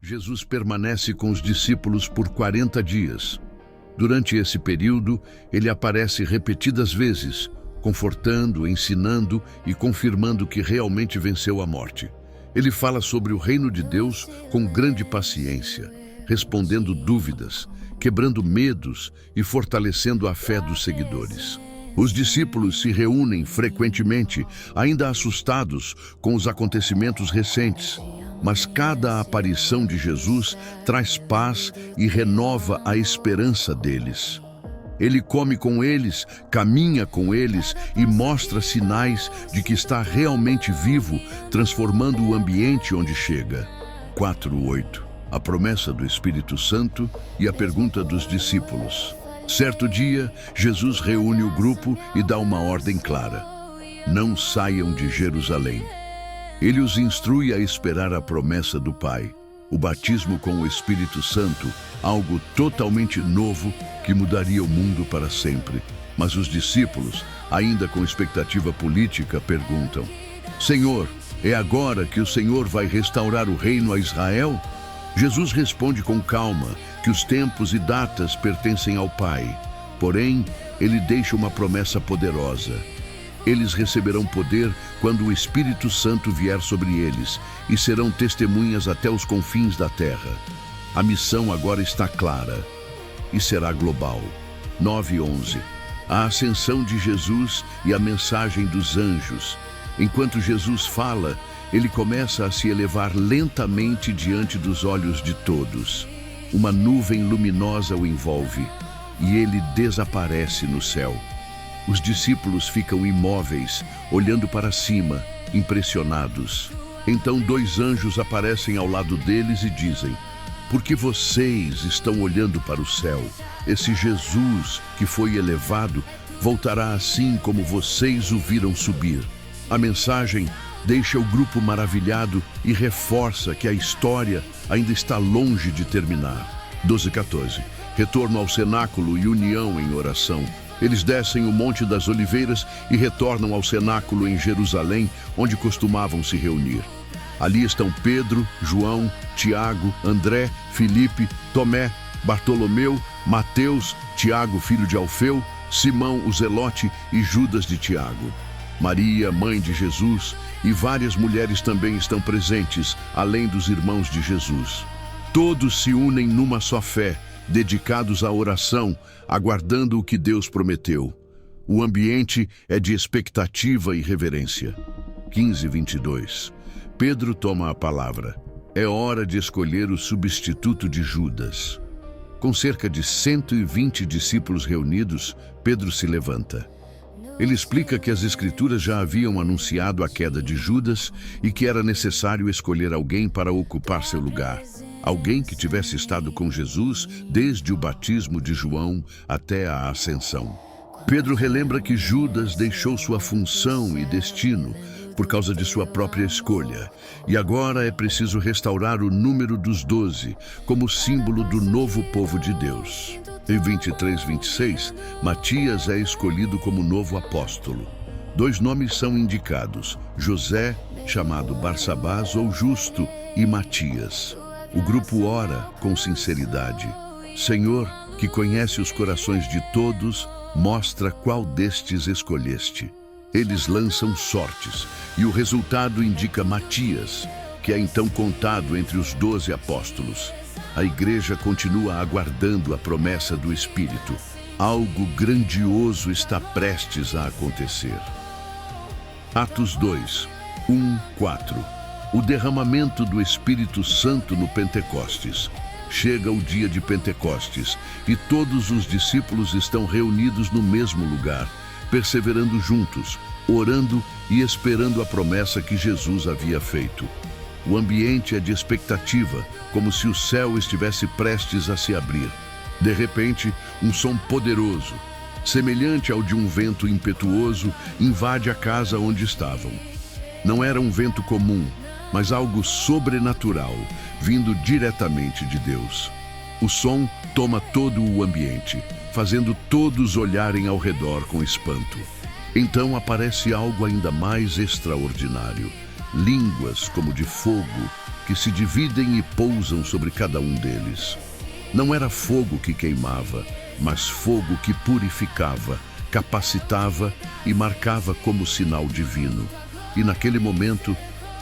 Jesus permanece com os discípulos por 40 dias. Durante esse período, ele aparece repetidas vezes, confortando, ensinando e confirmando que realmente venceu a morte. Ele fala sobre o reino de Deus com grande paciência, respondendo dúvidas, quebrando medos e fortalecendo a fé dos seguidores. Os discípulos se reúnem frequentemente, ainda assustados com os acontecimentos recentes, mas cada aparição de Jesus traz paz e renova a esperança deles. Ele come com eles, caminha com eles e mostra sinais de que está realmente vivo, transformando o ambiente onde chega. 4:8. A promessa do Espírito Santo e a pergunta dos discípulos. Certo dia, Jesus reúne o grupo e dá uma ordem clara: não saiam de Jerusalém. Ele os instrui a esperar a promessa do Pai, o batismo com o Espírito Santo, algo totalmente novo que mudaria o mundo para sempre. Mas os discípulos, ainda com expectativa política, perguntam: Senhor, é agora que o Senhor vai restaurar o reino a Israel? Jesus responde com calma que os tempos e datas pertencem ao Pai. Porém, ele deixa uma promessa poderosa. Eles receberão poder quando o Espírito Santo vier sobre eles e serão testemunhas até os confins da terra. A missão agora está clara e será global. 9:11. A ascensão de Jesus e a mensagem dos anjos. Enquanto Jesus fala, ele começa a se elevar lentamente diante dos olhos de todos. Uma nuvem luminosa o envolve e ele desaparece no céu. Os discípulos ficam imóveis, olhando para cima, impressionados. Então 2 anjos aparecem ao lado deles e dizem: por que vocês estão olhando para o céu? Esse Jesus que foi elevado voltará assim como vocês o viram subir. A mensagem deixa o grupo maravilhado e reforça que a história ainda está longe de terminar. 12:14. Retorno ao cenáculo e união em oração. Eles descem o Monte das Oliveiras e retornam ao cenáculo em Jerusalém, onde costumavam se reunir. Ali estão Pedro, João, Tiago, André, Filipe, Tomé, Bartolomeu, Mateus, Tiago, filho de Alfeu, Simão, o Zelote e Judas de Tiago. Maria, mãe de Jesus, e várias mulheres também estão presentes, além dos irmãos de Jesus. Todos se unem numa só fé, dedicados à oração, aguardando o que Deus prometeu. O ambiente é de expectativa e reverência. 15:22. Pedro toma a palavra. É hora de escolher o substituto de Judas. Com cerca de 120 discípulos reunidos, Pedro se levanta. Ele explica que as Escrituras já haviam anunciado a queda de Judas e que era necessário escolher alguém para ocupar seu lugar. Alguém que tivesse estado com Jesus desde o batismo de João até a ascensão. Pedro relembra que Judas deixou sua função e destino por causa de sua própria escolha, e agora é preciso restaurar o número dos 12 como símbolo do novo povo de Deus. Em 23:26, Matias é escolhido como novo apóstolo. 2 nomes são indicados: José, chamado Barsabás ou Justo, e Matias. O grupo ora com sinceridade. Senhor, que conhece os corações de todos, mostra qual destes escolheste. Eles lançam sortes, e o resultado indica Matias, que é então contado entre os 12 apóstolos. A igreja continua aguardando a promessa do Espírito. Algo grandioso está prestes a acontecer. Atos 2, 1-4. O derramamento do Espírito Santo no Pentecostes. Chega o dia de Pentecostes e todos os discípulos estão reunidos no mesmo lugar, perseverando juntos, orando e esperando a promessa que Jesus havia feito. O ambiente é de expectativa, como se o céu estivesse prestes a se abrir. De repente, um som poderoso, semelhante ao de um vento impetuoso, invade a casa onde estavam. Não era um vento comum, mas algo sobrenatural, vindo diretamente de Deus. O som toma todo o ambiente, fazendo todos olharem ao redor com espanto. Então aparece algo ainda mais extraordinário. Línguas como de fogo, que se dividem e pousam sobre cada um deles. Não era fogo que queimava, mas fogo que purificava, capacitava e marcava como sinal divino. E naquele momento,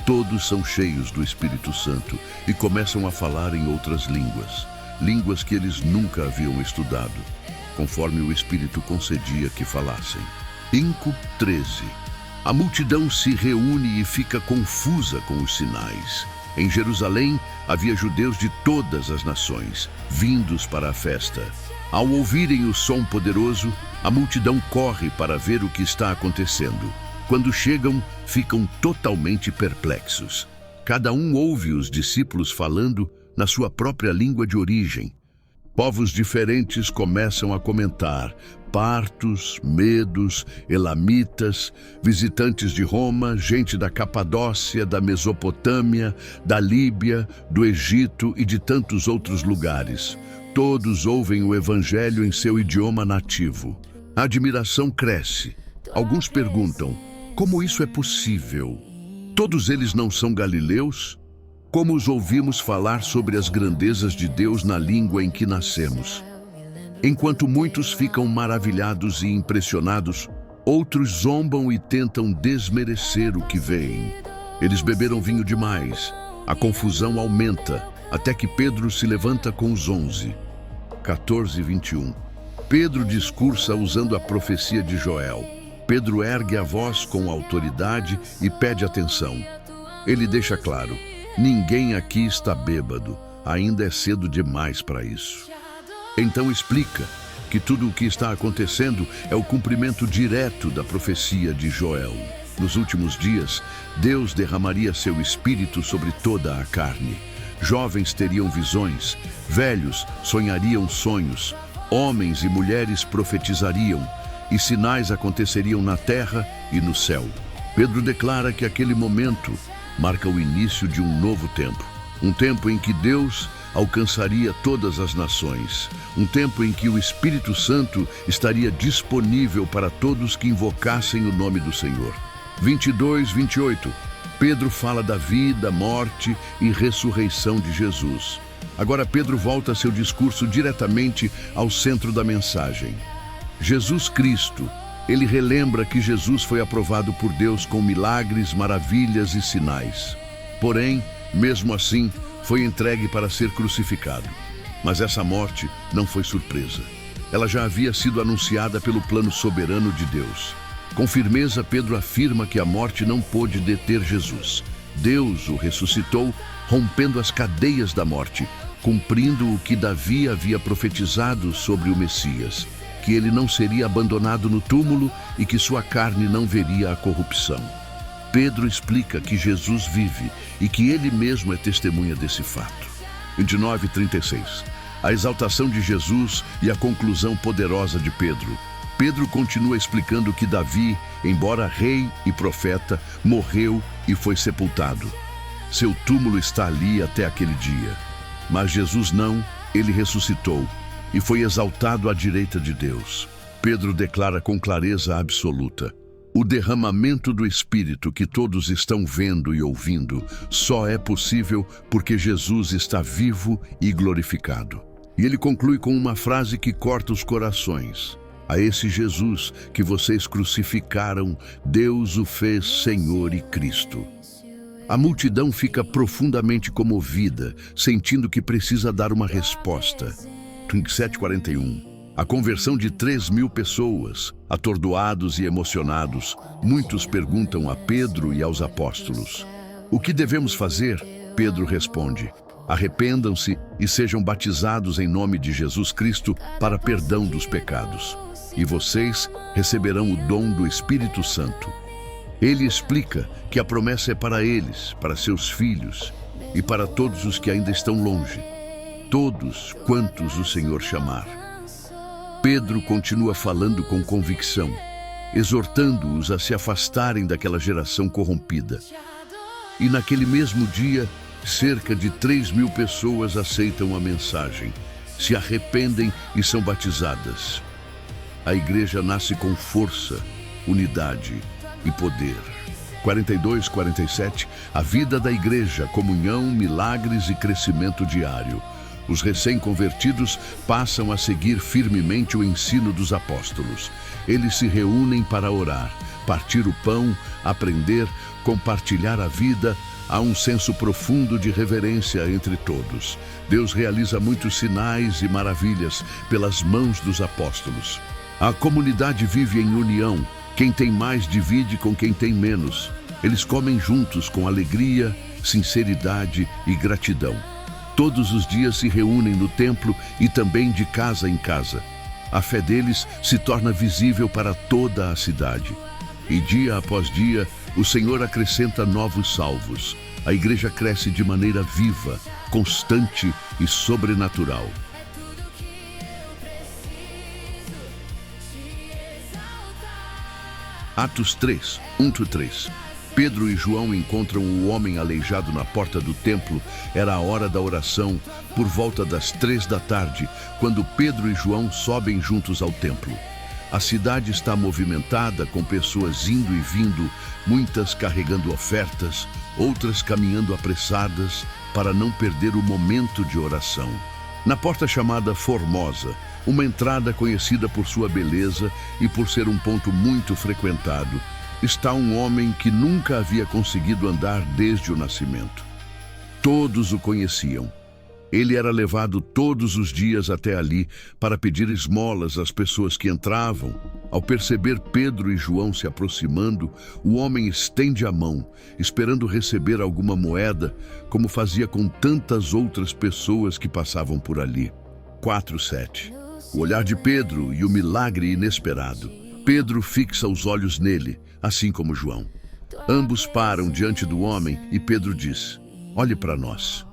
todos são cheios do Espírito Santo e começam a falar em outras línguas, línguas que eles nunca haviam estudado, conforme o Espírito concedia que falassem. 5:13. A multidão se reúne e fica confusa com os sinais. Em Jerusalém havia judeus de todas as nações, vindos para a festa. Ao ouvirem o som poderoso, a multidão corre para ver o que está acontecendo. Quando chegam, ficam totalmente perplexos. Cada um ouve os discípulos falando na sua própria língua de origem. Povos diferentes começam a comentar: partos, medos, elamitas, visitantes de Roma, gente da Capadócia, da Mesopotâmia, da Líbia, do Egito e de tantos outros lugares. Todos ouvem o Evangelho em seu idioma nativo. A admiração cresce. Alguns perguntam: como isso é possível? Todos eles não são galileus? Como os ouvimos falar sobre as grandezas de Deus na língua em que nascemos? Enquanto muitos ficam maravilhados e impressionados, outros zombam e tentam desmerecer o que veem. Eles beberam vinho demais. A confusão aumenta, até que Pedro se levanta com os 11. 14:21. Pedro discursa usando a profecia de Joel. Pedro ergue a voz com autoridade e pede atenção. Ele deixa claro: ninguém aqui está bêbado, ainda é cedo demais para isso. Então explica que tudo o que está acontecendo é o cumprimento direto da profecia de Joel. Nos últimos dias, Deus derramaria seu espírito sobre toda a carne. Jovens teriam visões, velhos sonhariam sonhos, homens e mulheres profetizariam, e sinais aconteceriam na terra e no céu. Pedro declara que aquele momento marca o início de um novo tempo. Um tempo em que Deus alcançaria todas as nações. Um tempo em que o Espírito Santo estaria disponível para todos que invocassem o nome do Senhor. 22:28. Pedro fala da vida, morte e ressurreição de Jesus. Agora Pedro volta seu discurso diretamente ao centro da mensagem. Jesus Cristo. Ele relembra que Jesus foi aprovado por Deus com milagres, maravilhas e sinais. Porém, mesmo assim, foi entregue para ser crucificado. Mas essa morte não foi surpresa. Ela já havia sido anunciada pelo plano soberano de Deus. Com firmeza, Pedro afirma que a morte não pôde deter Jesus. Deus o ressuscitou, rompendo as cadeias da morte, cumprindo o que Davi havia profetizado sobre o Messias, que ele não seria abandonado no túmulo e que sua carne não veria a corrupção. Pedro explica que Jesus vive e que ele mesmo é testemunha desse fato. 29:36. A exaltação de Jesus e a conclusão poderosa de Pedro. Pedro continua explicando que Davi, embora rei e profeta, morreu e foi sepultado. Seu túmulo está ali até aquele dia. Mas Jesus não, ele ressuscitou e foi exaltado à direita de Deus. Pedro declara com clareza absoluta: o derramamento do Espírito que todos estão vendo e ouvindo só é possível porque Jesus está vivo e glorificado. E ele conclui com uma frase que corta os corações: a esse Jesus que vocês crucificaram, Deus o fez Senhor e Cristo. A multidão fica profundamente comovida, sentindo que precisa dar uma resposta. 27:41. A conversão de 3.000 pessoas, atordoados e emocionados, muitos perguntam a Pedro e aos apóstolos: o que devemos fazer? Pedro responde: arrependam-se e sejam batizados em nome de Jesus Cristo para perdão dos pecados, e vocês receberão o dom do Espírito Santo. Ele explica que a promessa é para eles, para seus filhos e para todos os que ainda estão longe, todos quantos o Senhor chamar. Pedro continua falando com convicção, exortando-os a se afastarem daquela geração corrompida. E naquele mesmo dia, cerca de 3.000 pessoas aceitam a mensagem, se arrependem e são batizadas. A igreja nasce com força, unidade e poder. 42, 47, a vida da igreja, comunhão, milagres e crescimento diário. Os recém-convertidos passam a seguir firmemente o ensino dos apóstolos. Eles se reúnem para orar, partir o pão, aprender, compartilhar a vida. Há um senso profundo de reverência entre todos. Deus realiza muitos sinais e maravilhas pelas mãos dos apóstolos. A comunidade vive em união. Quem tem mais divide com quem tem menos. Eles comem juntos com alegria, sinceridade e gratidão. Todos os dias se reúnem no templo e também de casa em casa. A fé deles se torna visível para toda a cidade. E dia após dia, o Senhor acrescenta novos salvos. A igreja cresce de maneira viva, constante e sobrenatural. Atos 3, 1-3. Pedro e João encontram o homem aleijado na porta do templo. Era a hora da oração, por volta das 3 da tarde, quando Pedro e João sobem juntos ao templo. A cidade está movimentada, com pessoas indo e vindo, muitas carregando ofertas, outras caminhando apressadas para não perder o momento de oração. Na porta chamada Formosa, uma entrada conhecida por sua beleza e por ser um ponto muito frequentado, está um homem que nunca havia conseguido andar desde o nascimento. Todos o conheciam. Ele era levado todos os dias até ali para pedir esmolas às pessoas que entravam. Ao perceber Pedro e João se aproximando, o homem estende a mão, esperando receber alguma moeda, como fazia com tantas outras pessoas que passavam por ali. 4:7. O olhar de Pedro e o milagre inesperado. Pedro fixa os olhos nele, assim como João. Ambos param diante do homem e Pedro diz: "Olhe para nós."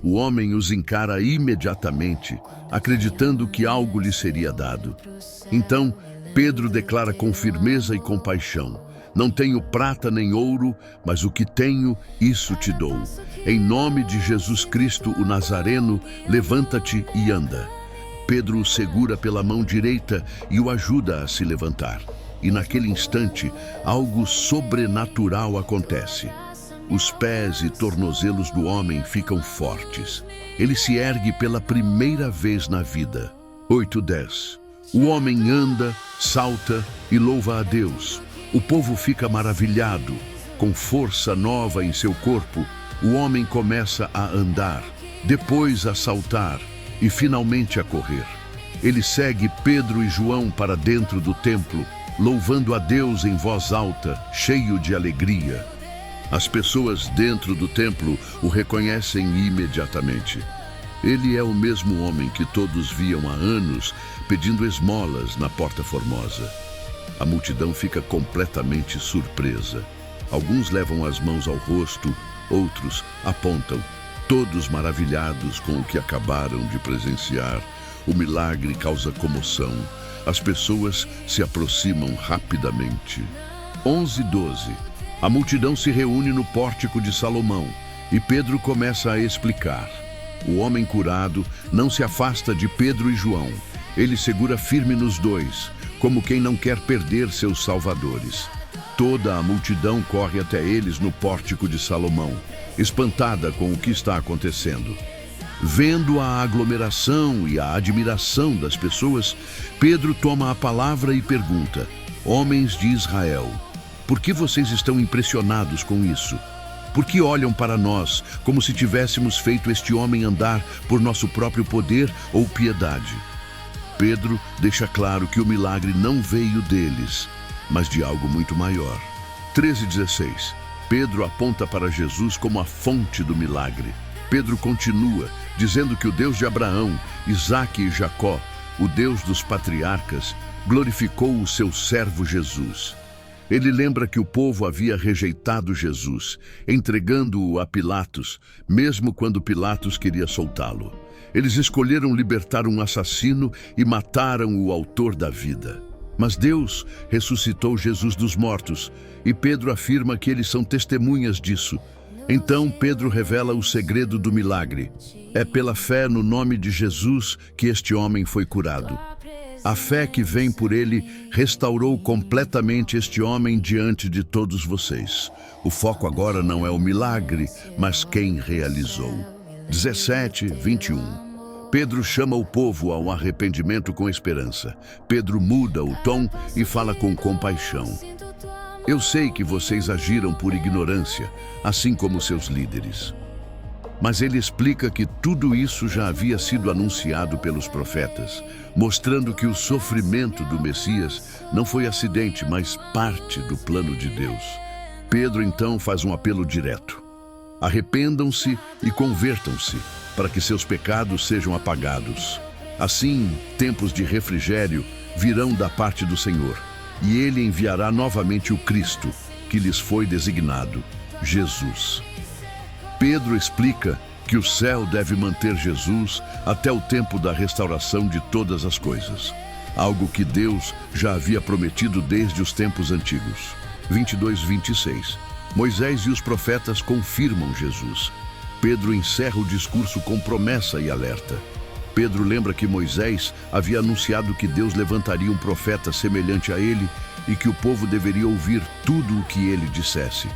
O homem os encara imediatamente, acreditando que algo lhe seria dado. Então, Pedro declara com firmeza e compaixão: "Não tenho prata nem ouro, mas o que tenho, isso te dou. Em nome de Jesus Cristo, o Nazareno, levanta-te e anda." Pedro o segura pela mão direita e o ajuda a se levantar. E naquele instante, algo sobrenatural acontece. Os pés e tornozelos do homem ficam fortes. Ele se ergue pela primeira vez na vida. 8:10. O homem anda, salta e louva a Deus. O povo fica maravilhado. Com força nova em seu corpo, o homem começa a andar, depois a saltar e finalmente a correr. Ele segue Pedro e João para dentro do templo, louvando a Deus em voz alta, cheio de alegria. As pessoas dentro do templo o reconhecem imediatamente. Ele é o mesmo homem que todos viam há anos pedindo esmolas na Porta Formosa. A multidão fica completamente surpresa. Alguns levam as mãos ao rosto, outros apontam, todos maravilhados com o que acabaram de presenciar. O milagre causa comoção. As pessoas se aproximam rapidamente. 11:12. A multidão se reúne no pórtico de Salomão e Pedro começa a explicar. O homem curado não se afasta de Pedro e João. Ele segura firme nos dois, como quem não quer perder seus salvadores. Toda a multidão corre até eles no pórtico de Salomão, espantada com o que está acontecendo. Vendo a aglomeração e a admiração das pessoas, Pedro toma a palavra e pergunta: "Homens de Israel, por que vocês estão impressionados com isso? Por que olham para nós como se tivéssemos feito este homem andar por nosso próprio poder ou piedade?" Pedro deixa claro que o milagre não veio deles, mas de algo muito maior. 13:16. Pedro aponta para Jesus como a fonte do milagre. Pedro continua, dizendo que o Deus de Abraão, Isaque e Jacó, o Deus dos patriarcas, glorificou o seu servo Jesus. Ele lembra que o povo havia rejeitado Jesus, entregando-o a Pilatos, mesmo quando Pilatos queria soltá-lo. Eles escolheram libertar um assassino e mataram o autor da vida. Mas Deus ressuscitou Jesus dos mortos, e Pedro afirma que eles são testemunhas disso. Então Pedro revela o segredo do milagre. É pela fé no nome de Jesus que este homem foi curado. A fé que vem por ele restaurou completamente este homem diante de todos vocês. O foco agora não é o milagre, mas quem realizou. 17:21. Pedro chama o povo ao arrependimento com esperança. Pedro muda o tom e fala com compaixão. Eu sei que vocês agiram por ignorância, assim como seus líderes. Mas ele explica que tudo isso já havia sido anunciado pelos profetas, mostrando que o sofrimento do Messias não foi acidente, mas parte do plano de Deus. Pedro então faz um apelo direto. Arrependam-se e convertam-se, para que seus pecados sejam apagados. Assim, tempos de refrigério virão da parte do Senhor, e ele enviará novamente o Cristo, que lhes foi designado, Jesus. Pedro explica que o céu deve manter Jesus até o tempo da restauração de todas as coisas, algo que Deus já havia prometido desde os tempos antigos. 22:26. Moisés e os profetas confirmam Jesus. Pedro encerra o discurso com promessa e alerta. Pedro lembra que Moisés havia anunciado que Deus levantaria um profeta semelhante a ele e que o povo deveria ouvir tudo o que ele dissesse.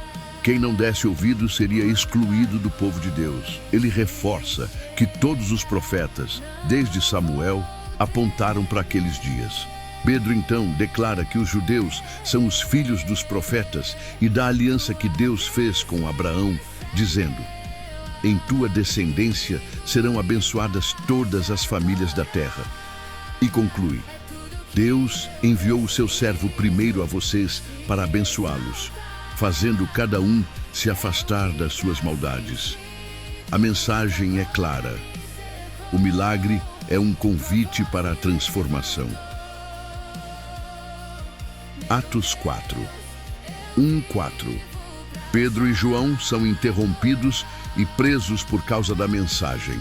Quem não desse ouvido seria excluído do povo de Deus. Ele reforça que todos os profetas, desde Samuel, apontaram para aqueles dias. Pedro então declara que os judeus são os filhos dos profetas e da aliança que Deus fez com Abraão, dizendo: em tua descendência serão abençoadas todas as famílias da terra. E conclui: Deus enviou o seu servo primeiro a vocês para abençoá-los, fazendo cada um se afastar das suas maldades. A mensagem é clara. O milagre é um convite para a transformação. Atos 4. 1:4. Pedro e João são interrompidos e presos por causa da mensagem.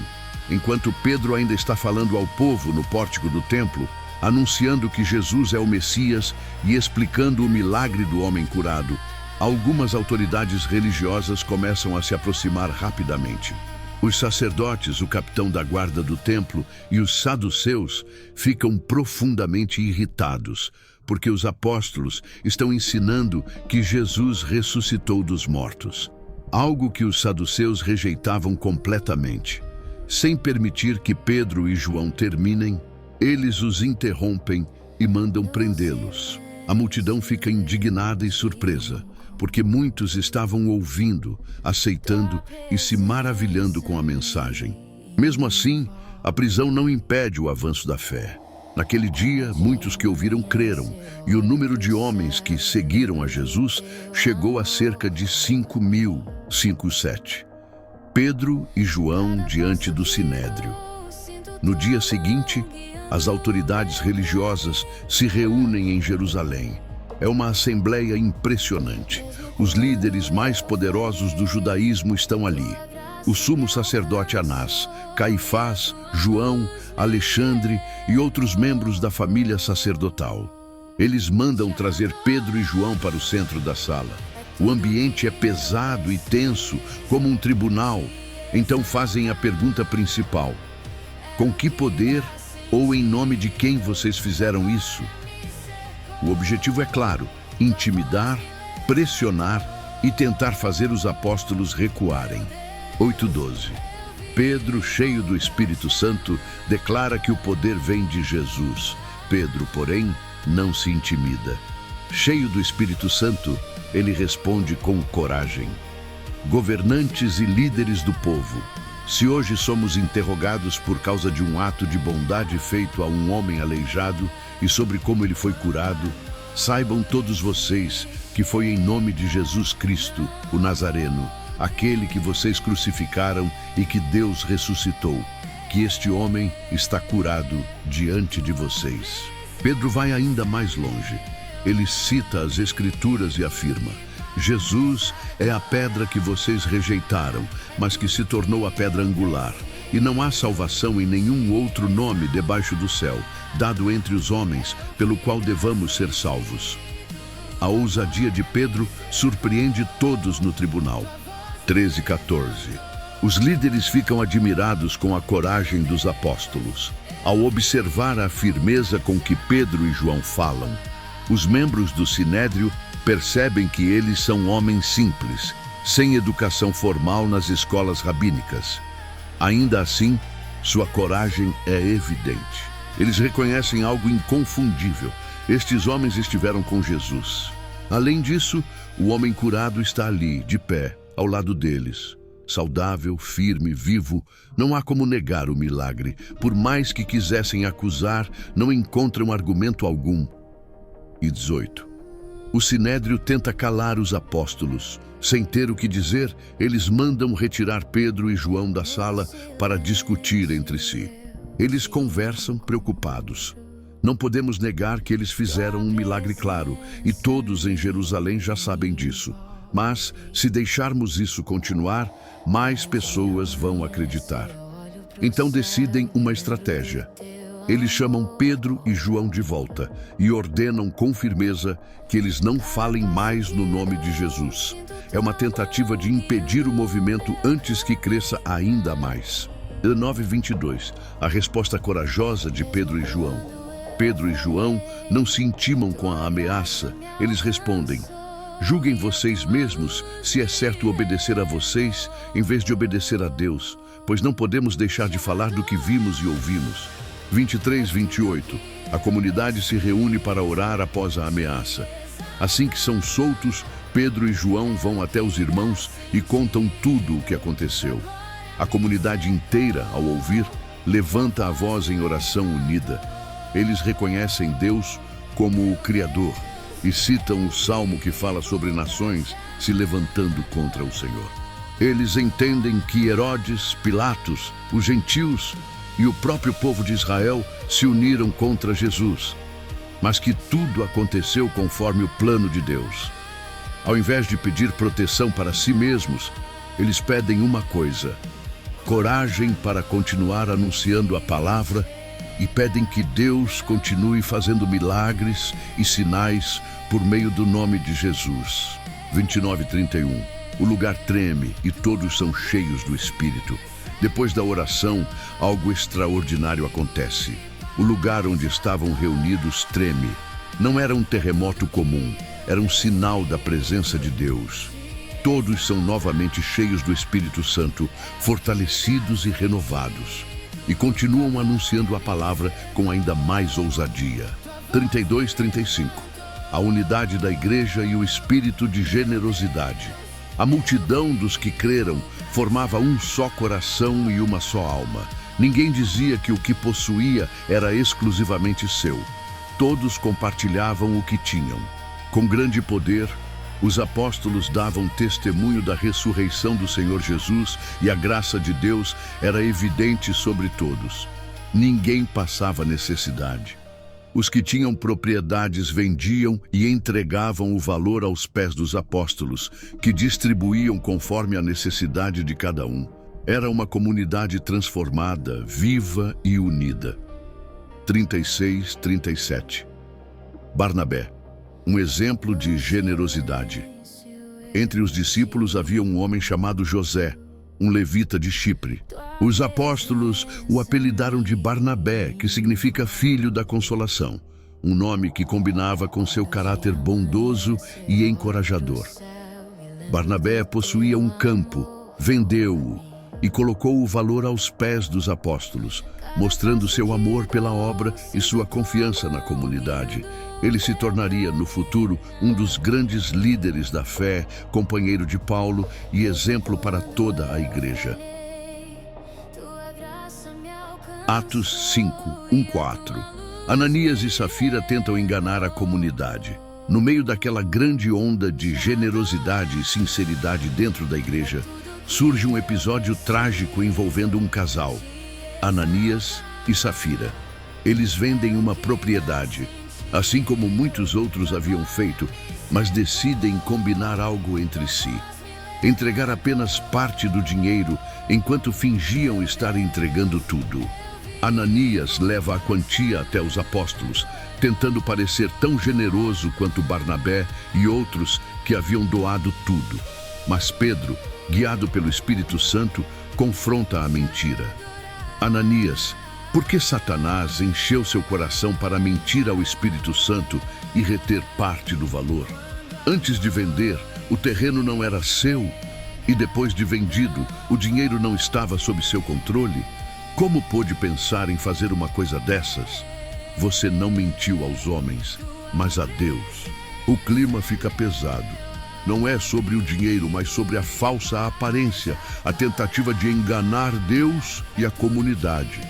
Enquanto Pedro ainda está falando ao povo no pórtico do templo, anunciando que Jesus é o Messias e explicando o milagre do homem curado, algumas autoridades religiosas começam a se aproximar rapidamente. Os sacerdotes, o capitão da guarda do templo e os saduceus ficam profundamente irritados, porque os apóstolos estão ensinando que Jesus ressuscitou dos mortos, algo que os saduceus rejeitavam completamente. Sem permitir que Pedro e João terminem, eles os interrompem e mandam prendê-los. A multidão fica indignada e surpresa, porque muitos estavam ouvindo, aceitando e se maravilhando com a mensagem. Mesmo assim, a prisão não impede o avanço da fé. Naquele dia, muitos que ouviram creram, e o número de homens que seguiram a Jesus chegou a cerca de 5.000. 5:7. Pedro e João diante do Sinédrio. No dia seguinte, as autoridades religiosas se reúnem em Jerusalém. É uma assembleia impressionante. Os líderes mais poderosos do judaísmo estão ali. O sumo sacerdote Anás, Caifás, João, Alexandre e outros membros da família sacerdotal. Eles mandam trazer Pedro e João para o centro da sala. O ambiente é pesado e tenso, como um tribunal. Então fazem a pergunta principal: com que poder ou em nome de quem vocês fizeram isso? O objetivo é claro: intimidar, pressionar e tentar fazer os apóstolos recuarem. 8:12. Pedro, cheio do Espírito Santo, declara que o poder vem de Jesus. Pedro, porém, não se intimida. Cheio do Espírito Santo, ele responde com coragem. Governantes e líderes do povo, se hoje somos interrogados por causa de um ato de bondade feito a um homem aleijado e sobre como ele foi curado, saibam todos vocês que foi em nome de Jesus Cristo, o Nazareno, aquele que vocês crucificaram e que Deus ressuscitou, que este homem está curado diante de vocês. Pedro vai ainda mais longe. Ele cita as Escrituras e afirma: Jesus é a pedra que vocês rejeitaram, mas que se tornou a pedra angular. E não há salvação em nenhum outro nome debaixo do céu, dado entre os homens, pelo qual devamos ser salvos. A ousadia de Pedro surpreende todos no tribunal. 13:14. Os líderes ficam admirados com a coragem dos apóstolos. Ao observar a firmeza com que Pedro e João falam, os membros do Sinédrio percebem que eles são homens simples, sem educação formal nas escolas rabínicas. Ainda assim, sua coragem é evidente. Eles reconhecem algo inconfundível. Estes homens estiveram com Jesus. Além disso, o homem curado está ali, de pé, ao lado deles. Saudável, firme, vivo, não há como negar o milagre. Por mais que quisessem acusar, não encontram argumento algum. E 18. O Sinédrio tenta calar os apóstolos. Sem ter o que dizer, eles mandam retirar Pedro e João da sala para discutir entre si. Eles conversam preocupados. Não podemos negar que eles fizeram um milagre claro, e todos em Jerusalém já sabem disso. Mas, se deixarmos isso continuar, mais pessoas vão acreditar. Então decidem uma estratégia. Eles chamam Pedro e João de volta e ordenam com firmeza que eles não falem mais no nome de Jesus. É uma tentativa de impedir o movimento antes que cresça ainda mais. 9:22. A resposta corajosa de Pedro e João. Pedro e João não se intimam com a ameaça. Eles respondem: julguem vocês mesmos se é certo obedecer a vocês em vez de obedecer a Deus, pois não podemos deixar de falar do que vimos e ouvimos. 23:28. A comunidade se reúne para orar após a ameaça. Assim que são soltos, Pedro e João vão até os irmãos e contam tudo o que aconteceu. A comunidade inteira, ao ouvir, levanta a voz em oração unida. Eles reconhecem Deus como o Criador e citam o salmo que fala sobre nações se levantando contra o Senhor. Eles entendem que Herodes, Pilatos, os gentios e o próprio povo de Israel se uniram contra Jesus, mas que tudo aconteceu conforme o plano de Deus. Ao invés de pedir proteção para si mesmos, eles pedem uma coisa: coragem para continuar anunciando a palavra, e pedem que Deus continue fazendo milagres e sinais por meio do nome de Jesus. 29:31. O lugar treme e todos são cheios do Espírito. Depois da oração, algo extraordinário acontece. O lugar onde estavam reunidos treme. Não era um terremoto comum, era um sinal da presença de Deus. Todos são novamente cheios do Espírito Santo, fortalecidos e renovados, e continuam anunciando a palavra com ainda mais ousadia. 32:35. A unidade da igreja e o espírito de generosidade. A multidão dos que creram formava um só coração e uma só alma. Ninguém dizia que o que possuía era exclusivamente seu. Todos compartilhavam o que tinham. Com grande poder, os apóstolos davam testemunho da ressurreição do Senhor Jesus e a graça de Deus era evidente sobre todos. Ninguém passava necessidade. Os que tinham propriedades vendiam e entregavam o valor aos pés dos apóstolos, que distribuíam conforme a necessidade de cada um. Era uma comunidade transformada, viva e unida. 36:37. Barnabé, um exemplo de generosidade. Entre os discípulos havia um homem chamado José, um levita de Chipre. Os apóstolos o apelidaram de Barnabé, que significa filho da consolação, um nome que combinava com seu caráter bondoso e encorajador. Barnabé possuía um campo, vendeu-o e colocou o valor aos pés dos apóstolos, mostrando seu amor pela obra e sua confiança na comunidade. Ele se tornaria, no futuro, um dos grandes líderes da fé, companheiro de Paulo e exemplo para toda a igreja. Atos 5:1-4. Ananias e Safira tentam enganar a comunidade. No meio daquela grande onda de generosidade e sinceridade dentro da igreja, surge um episódio trágico envolvendo um casal, Ananias e Safira. Eles vendem uma propriedade, assim como muitos outros haviam feito, mas decidem combinar algo entre si. Entregar apenas parte do dinheiro, enquanto fingiam estar entregando tudo. Ananias leva a quantia até os apóstolos, tentando parecer tão generoso quanto Barnabé e outros que haviam doado tudo. Mas Pedro, guiado pelo Espírito Santo, confronta a mentira. Ananias, Porque Satanás encheu seu coração para mentir ao Espírito Santo e reter parte do valor. Antes de vender, o terreno não era seu, e depois de vendido, o dinheiro não estava sob seu controle. Como pôde pensar em fazer uma coisa dessas? Você não mentiu aos homens, mas a Deus. O clima fica pesado. Não é sobre o dinheiro, mas sobre a falsa aparência, a tentativa de enganar Deus e a comunidade.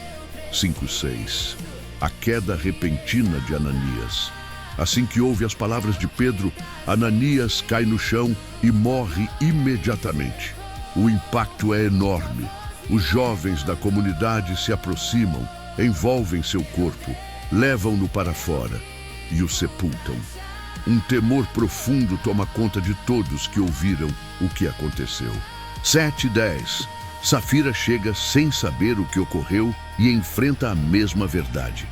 5:6. A queda repentina de Ananias. Assim que ouve as palavras de Pedro, Ananias cai no chão e morre imediatamente. O impacto é enorme. Os jovens da comunidade se aproximam, envolvem seu corpo, levam-no para fora e o sepultam. Um temor profundo toma conta de todos que ouviram o que aconteceu. 7:10. Safira chega sem saber o que ocorreu e enfrenta a mesma verdade.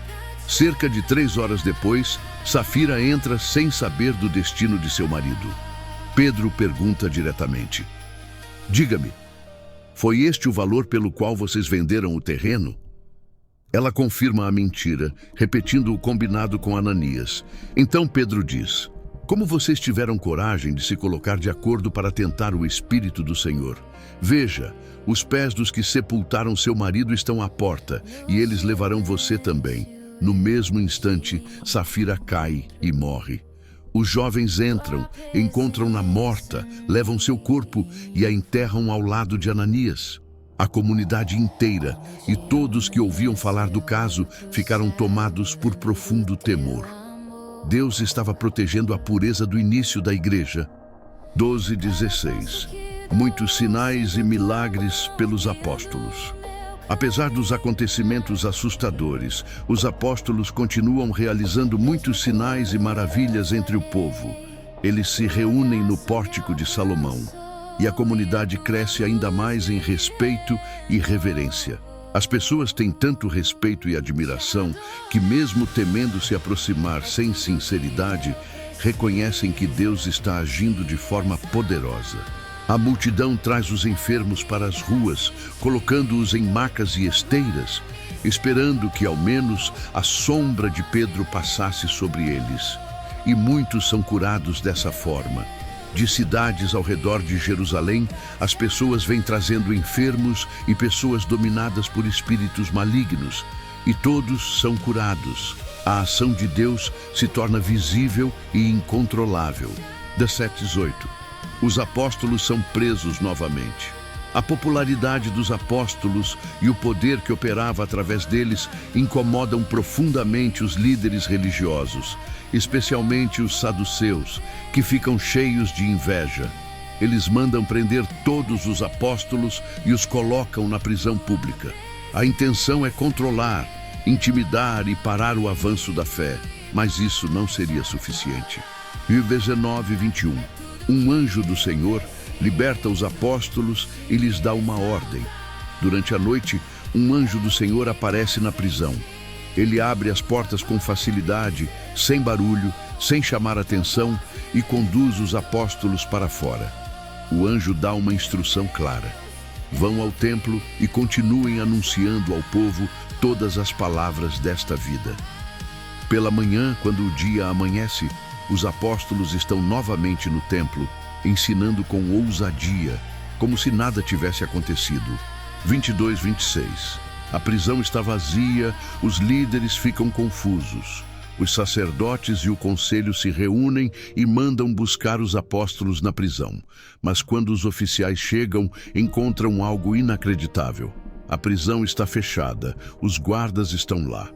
Cerca de 3 horas depois, Safira entra sem saber do destino de seu marido. Pedro pergunta diretamente: "Diga-me, foi este o valor pelo qual vocês venderam o terreno?" Ela confirma a mentira, repetindo o combinado com Ananias. Então Pedro diz: "Como vocês tiveram coragem de se colocar de acordo para tentar o Espírito do Senhor? Veja, os pés dos que sepultaram seu marido estão à porta, e eles levarão você também." No mesmo instante, Safira cai e morre. Os jovens entram, encontram-na morta, levam seu corpo e a enterram ao lado de Ananias. A comunidade inteira e todos que ouviam falar do caso ficaram tomados por profundo temor. Deus estava protegendo a pureza do início da igreja. 12:16. Muitos sinais e milagres pelos apóstolos. Apesar dos acontecimentos assustadores, os apóstolos continuam realizando muitos sinais e maravilhas entre o povo. Eles se reúnem no pórtico de Salomão, e a comunidade cresce ainda mais em respeito e reverência. As pessoas têm tanto respeito e admiração que, mesmo temendo se aproximar sem sinceridade, reconhecem que Deus está agindo de forma poderosa. A multidão traz os enfermos para as ruas, colocando-os em macas e esteiras, esperando que ao menos a sombra de Pedro passasse sobre eles. E muitos são curados dessa forma. De cidades ao redor de Jerusalém, as pessoas vêm trazendo enfermos e pessoas dominadas por espíritos malignos, e todos são curados. A ação de Deus se torna visível e incontrolável. 17:18. Os apóstolos são presos novamente. A popularidade dos apóstolos e o poder que operava através deles incomodam profundamente os líderes religiosos, especialmente os saduceus, que ficam cheios de inveja. Eles mandam prender todos os apóstolos e os colocam na prisão pública. A intenção é controlar, intimidar e parar o avanço da fé, mas isso não seria suficiente. E 19:21. Um anjo do Senhor liberta os apóstolos e lhes dá uma ordem. Durante a noite, um anjo do Senhor aparece na prisão. Ele abre as portas com facilidade, sem barulho, sem chamar atenção, e conduz os apóstolos para fora. O anjo dá uma instrução clara: vão ao templo e continuem anunciando ao povo todas as palavras desta vida. Pela manhã, quando o dia amanhece, os apóstolos estão novamente no templo, ensinando com ousadia, como se nada tivesse acontecido. 22:26. A prisão está vazia, os líderes ficam confusos. Os sacerdotes e o conselho se reúnem e mandam buscar os apóstolos na prisão. Mas quando os oficiais chegam, encontram algo inacreditável. A prisão está fechada, os guardas estão lá,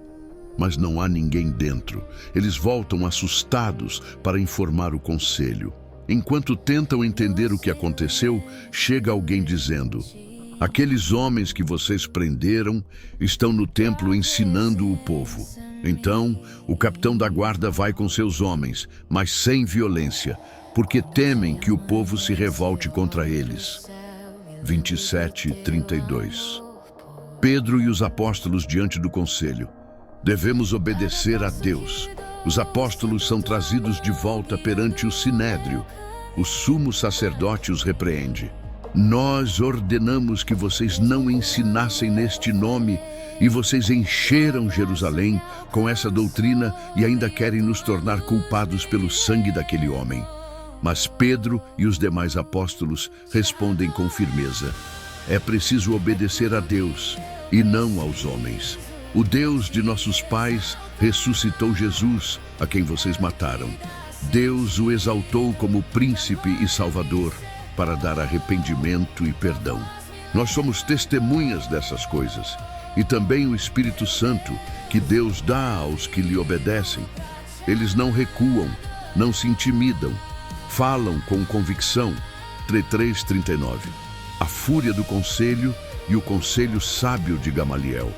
mas não há ninguém dentro. Eles voltam assustados para informar o conselho. Enquanto tentam entender o que aconteceu, chega alguém dizendo: aqueles homens que vocês prenderam estão no templo ensinando o povo. Então, o capitão da guarda vai com seus homens, mas sem violência, porque temem que o povo se revolte contra eles. 27:32. Pedro e os apóstolos diante do conselho. Devemos obedecer a Deus. Os apóstolos são trazidos de volta perante o sinédrio. O sumo sacerdote os repreende. Nós ordenamos que vocês não ensinassem neste nome, E vocês encheram Jerusalém com essa doutrina e ainda querem nos tornar culpados pelo sangue daquele homem. Mas Pedro e os demais apóstolos respondem com firmeza: é preciso obedecer a Deus e não aos homens. O Deus de nossos pais ressuscitou Jesus, a quem vocês mataram. Deus o exaltou como príncipe e salvador para dar arrependimento e perdão. Nós somos testemunhas dessas coisas, e também o Espírito Santo, que Deus dá aos que lhe obedecem. Eles não recuam, não se intimidam, falam com convicção. 3:39. A fúria do conselho e o conselho sábio de Gamaliel.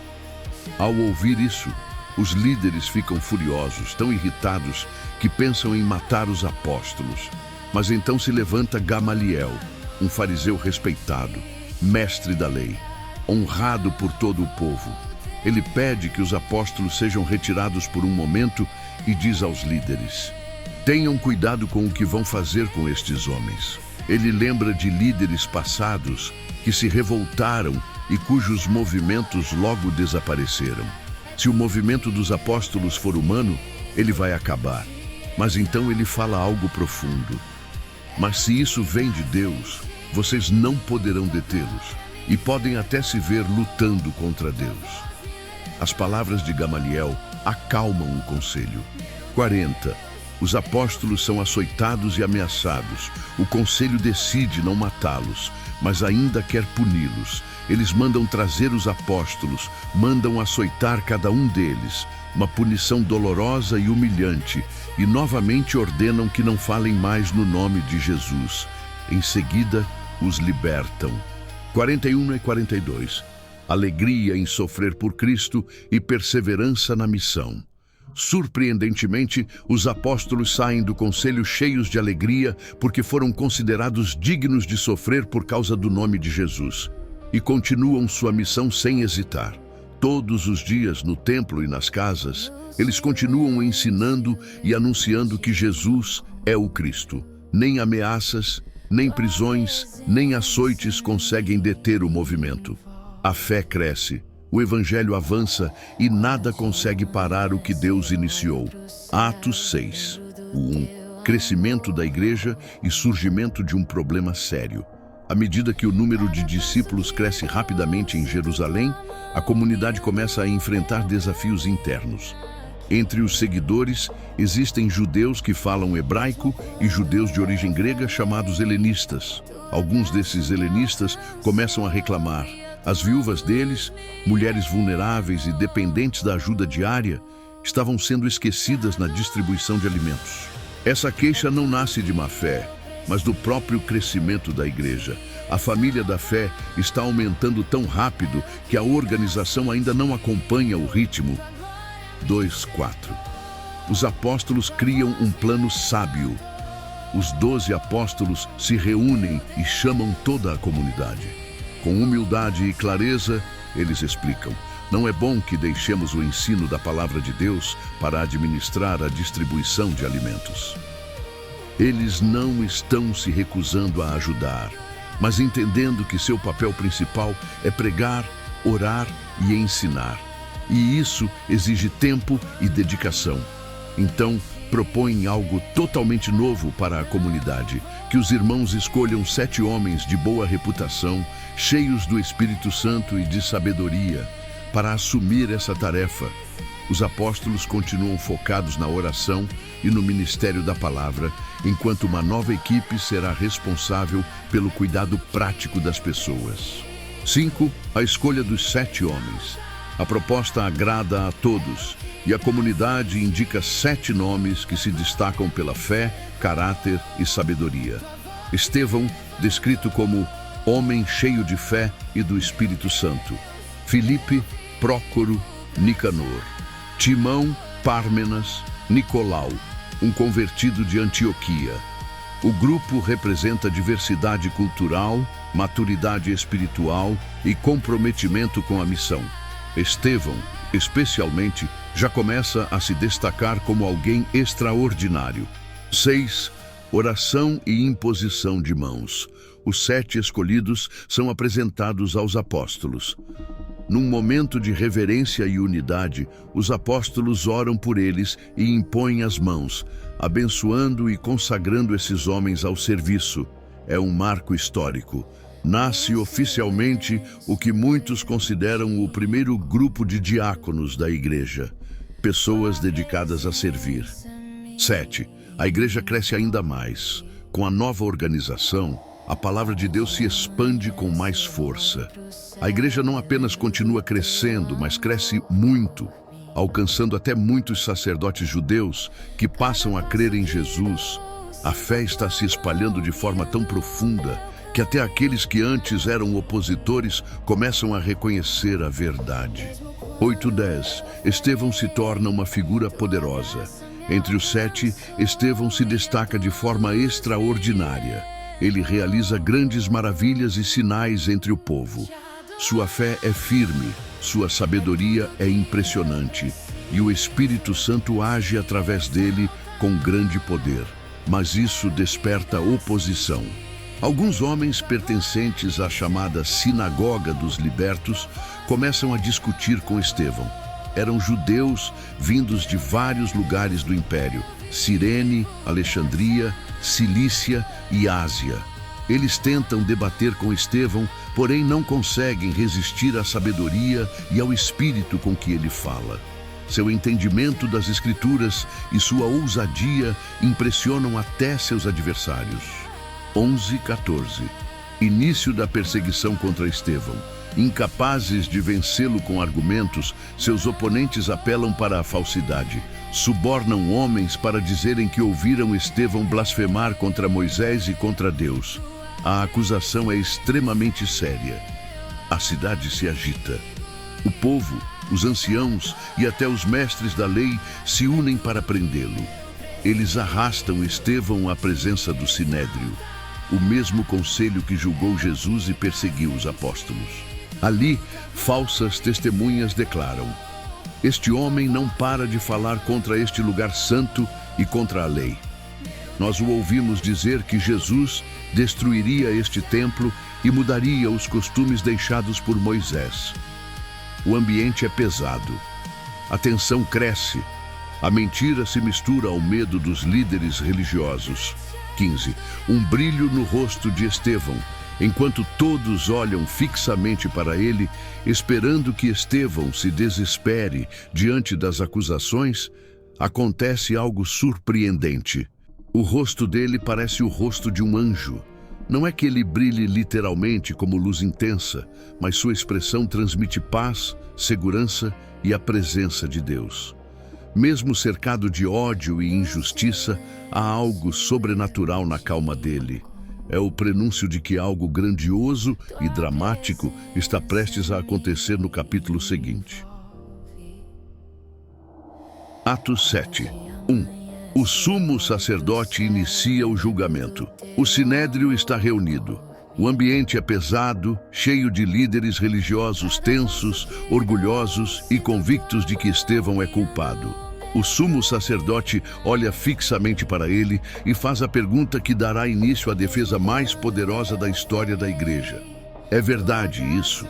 Ao ouvir isso, os líderes ficam furiosos, tão irritados que pensam em matar os apóstolos. Mas então se levanta Gamaliel, um fariseu respeitado, mestre da lei, honrado por todo o povo. Ele pede que os apóstolos sejam retirados por um momento e diz aos líderes: tenham cuidado com o que vão fazer com estes homens. Ele lembra de líderes passados que se revoltaram e cujos movimentos logo desapareceram. Se o movimento dos apóstolos for humano, ele vai acabar. Mas então ele fala algo profundo. Mas se isso vem de Deus, vocês não poderão detê-los e podem até se ver lutando contra Deus. As palavras de Gamaliel acalmam o conselho. 40. Os apóstolos são açoitados e ameaçados. O conselho decide não matá-los, mas ainda quer puni-los. Eles mandam trazer os apóstolos, mandam açoitar cada um deles, uma punição dolorosa e humilhante, e novamente ordenam que não falem mais no nome de Jesus. Em seguida, os libertam. 41 e 42. Alegria em sofrer por Cristo e perseverança na missão. Surpreendentemente, os apóstolos saem do conselho cheios de alegria porque foram considerados dignos de sofrer por causa do nome de Jesus. E continuam sua missão sem hesitar. Todos os dias, no templo e nas casas, eles continuam ensinando e anunciando que Jesus é o Cristo. Nem ameaças, nem prisões, nem açoites conseguem deter o movimento. A fé cresce, o Evangelho avança e nada consegue parar o que Deus iniciou. Atos 6, 1. Crescimento da igreja e surgimento de um problema sério. À medida que o número de discípulos cresce rapidamente em Jerusalém, a comunidade começa a enfrentar desafios internos. Entre os seguidores, existem judeus que falam hebraico e judeus de origem grega chamados helenistas. Alguns desses helenistas começam a reclamar. As viúvas deles, mulheres vulneráveis e dependentes da ajuda diária, estavam sendo esquecidas na distribuição de alimentos. Essa queixa não nasce de má fé, mas do próprio crescimento da igreja. A família da fé está aumentando tão rápido que a organização ainda não acompanha o ritmo. 2:4. Os apóstolos criam um plano sábio. Os 12 apóstolos se reúnem e chamam toda a comunidade. Com humildade e clareza, eles explicam: não é bom que deixemos o ensino da palavra de Deus para administrar a distribuição de alimentos. Eles não estão se recusando a ajudar, mas entendendo que seu papel principal é pregar, orar e ensinar. E isso exige tempo e dedicação. Então, propõem algo totalmente novo para a comunidade, que os irmãos escolham 7 homens de boa reputação, cheios do Espírito Santo e de sabedoria, para assumir essa tarefa. Os apóstolos continuam focados na oração e no ministério da palavra, enquanto uma nova equipe será responsável pelo cuidado prático das pessoas. 5. A escolha dos 7 homens. A proposta agrada a todos, e a comunidade indica 7 nomes que se destacam pela fé, caráter e sabedoria. Estevão, descrito como homem cheio de fé e do Espírito Santo. Filipe, Prócoro, Nicanor. Timão, Pármenas, Nicolau, um convertido de Antioquia. O grupo representa diversidade cultural, maturidade espiritual e comprometimento com a missão. Estevão, especialmente, já começa a se destacar como alguém extraordinário. 6. Oração e imposição de mãos. Os 7 escolhidos são apresentados aos apóstolos. Num momento de reverência e unidade, os apóstolos oram por eles e impõem as mãos, abençoando e consagrando esses homens ao serviço. É um marco histórico. Nasce oficialmente o que muitos consideram o primeiro grupo de diáconos da igreja, pessoas dedicadas a servir. 7. A igreja cresce ainda mais. Com a nova organização, a palavra de Deus se expande com mais força. A igreja não apenas continua crescendo, mas cresce muito, alcançando até muitos sacerdotes judeus que passam a crer em Jesus. A fé está se espalhando de forma tão profunda que até aqueles que antes eram opositores começam a reconhecer a verdade. 8:10. Estevão se torna uma figura poderosa. Entre os 7, Estevão se destaca de forma extraordinária. Ele realiza grandes maravilhas e sinais entre o povo. Sua fé é firme, sua sabedoria é impressionante, e o Espírito Santo age através dele com grande poder. Mas isso desperta oposição. Alguns homens pertencentes à chamada Sinagoga dos Libertos começam a discutir com Estevão. Eram judeus vindos de vários lugares do Império: Cirene, Alexandria, Cilícia e Ásia. Eles tentam debater com Estevão, porém não conseguem resistir à sabedoria e ao espírito com que ele fala. Seu entendimento das Escrituras e sua ousadia impressionam até seus adversários. 11:14. Início da perseguição contra Estevão. Incapazes de vencê-lo com argumentos, seus oponentes apelam para a falsidade. Subornam homens para dizerem que ouviram Estevão blasfemar contra Moisés e contra Deus. A acusação é extremamente séria. A cidade se agita. O povo, os anciãos e até os mestres da lei se unem para prendê-lo. Eles arrastam Estevão à presença do Sinédrio, o mesmo conselho que julgou Jesus e perseguiu os apóstolos. Ali, falsas testemunhas declaram: este homem não para de falar contra este lugar santo e contra a lei. Nós o ouvimos dizer que Jesus destruiria este templo e mudaria os costumes deixados por Moisés. O ambiente é pesado. A tensão cresce. A mentira se mistura ao medo dos líderes religiosos. 15. Um brilho no rosto de Estevão. Enquanto todos olham fixamente para ele, esperando que Estevão se desespere diante das acusações, acontece algo surpreendente. O rosto dele parece o rosto de um anjo. Não é que ele brilhe literalmente como luz intensa, mas sua expressão transmite paz, segurança e a presença de Deus. Mesmo cercado de ódio e injustiça, há algo sobrenatural na calma dele. É o prenúncio de que algo grandioso e dramático está prestes a acontecer no capítulo seguinte. Atos 7. 1. O sumo sacerdote inicia o julgamento. O sinédrio está reunido. O ambiente é pesado, cheio de líderes religiosos tensos, orgulhosos e convictos de que Estevão é culpado. O sumo sacerdote olha fixamente para ele e faz a pergunta que dará início à defesa mais poderosa da história da igreja. É verdade isso?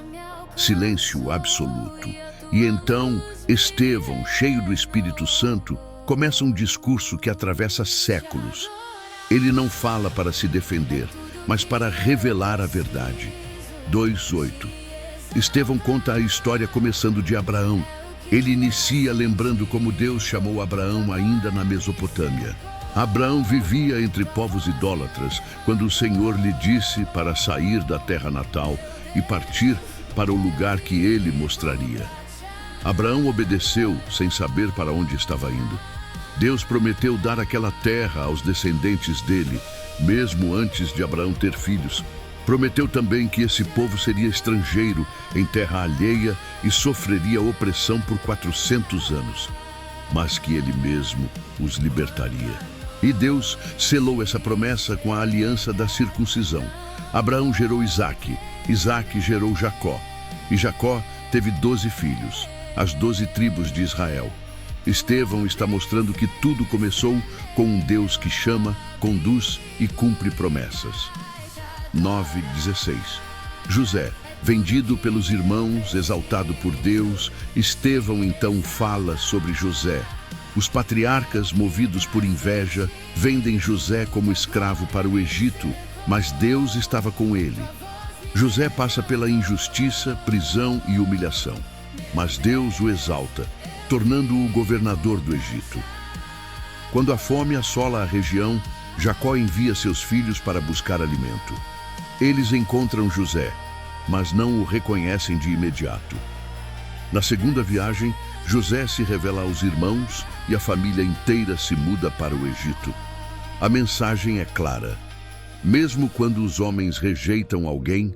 Silêncio absoluto. E então, Estevão, cheio do Espírito Santo, começa um discurso que atravessa séculos. Ele não fala para se defender, mas para revelar a verdade. 2:8. Estevão conta a história começando de Abraão. Ele inicia lembrando como Deus chamou Abraão ainda na Mesopotâmia. Abraão vivia entre povos idólatras quando o Senhor lhe disse para sair da terra natal e partir para o lugar que ele mostraria. Abraão obedeceu sem saber para onde estava indo. Deus prometeu dar aquela terra aos descendentes dele, mesmo antes de Abraão ter filhos. Prometeu também que esse povo seria estrangeiro em terra alheia e sofreria opressão por 400 anos, mas que ele mesmo os libertaria. E Deus selou essa promessa com a aliança da circuncisão. Abraão gerou Isaque, Isaque gerou Jacó, e Jacó teve 12 filhos, as 12 tribos de Israel. Estevão está mostrando que tudo começou com um Deus que chama, conduz e cumpre promessas. 9:16. José, Vendido pelos irmãos, exaltado por Deus, Estevão então fala sobre José. Os patriarcas, movidos por inveja, vendem José como escravo para o Egito, mas Deus estava com ele. José passa pela injustiça, prisão e humilhação, mas Deus o exalta, tornando-o governador do Egito. Quando a fome assola a região, Jacó envia seus filhos para buscar alimento. Eles encontram José, mas não o reconhecem de imediato. Na segunda viagem, José se revela aos irmãos e a família inteira se muda para o Egito. A mensagem é clara. Mesmo quando os homens rejeitam alguém,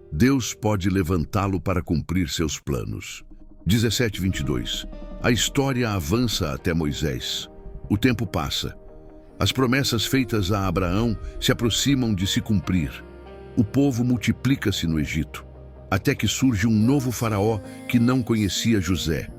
Deus pode levantá-lo para cumprir seus planos. 17:22. A história avança até Moisés. O tempo passa. As promessas feitas a Abraão se aproximam de se cumprir. O povo multiplica-se no Egito, até que surge um novo faraó que não conhecia José.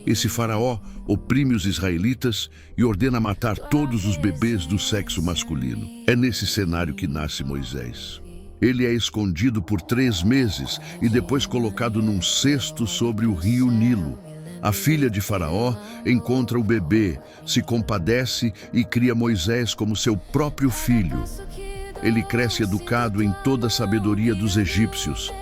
Esse faraó oprime os israelitas e ordena matar todos os bebês do sexo masculino. É nesse cenário que nasce Moisés. Ele é escondido por 3 meses e depois colocado num cesto sobre o rio Nilo. A filha de Faraó encontra o bebê, se compadece e cria Moisés como seu próprio filho. Ele cresce educado em toda a sabedoria dos egípcios,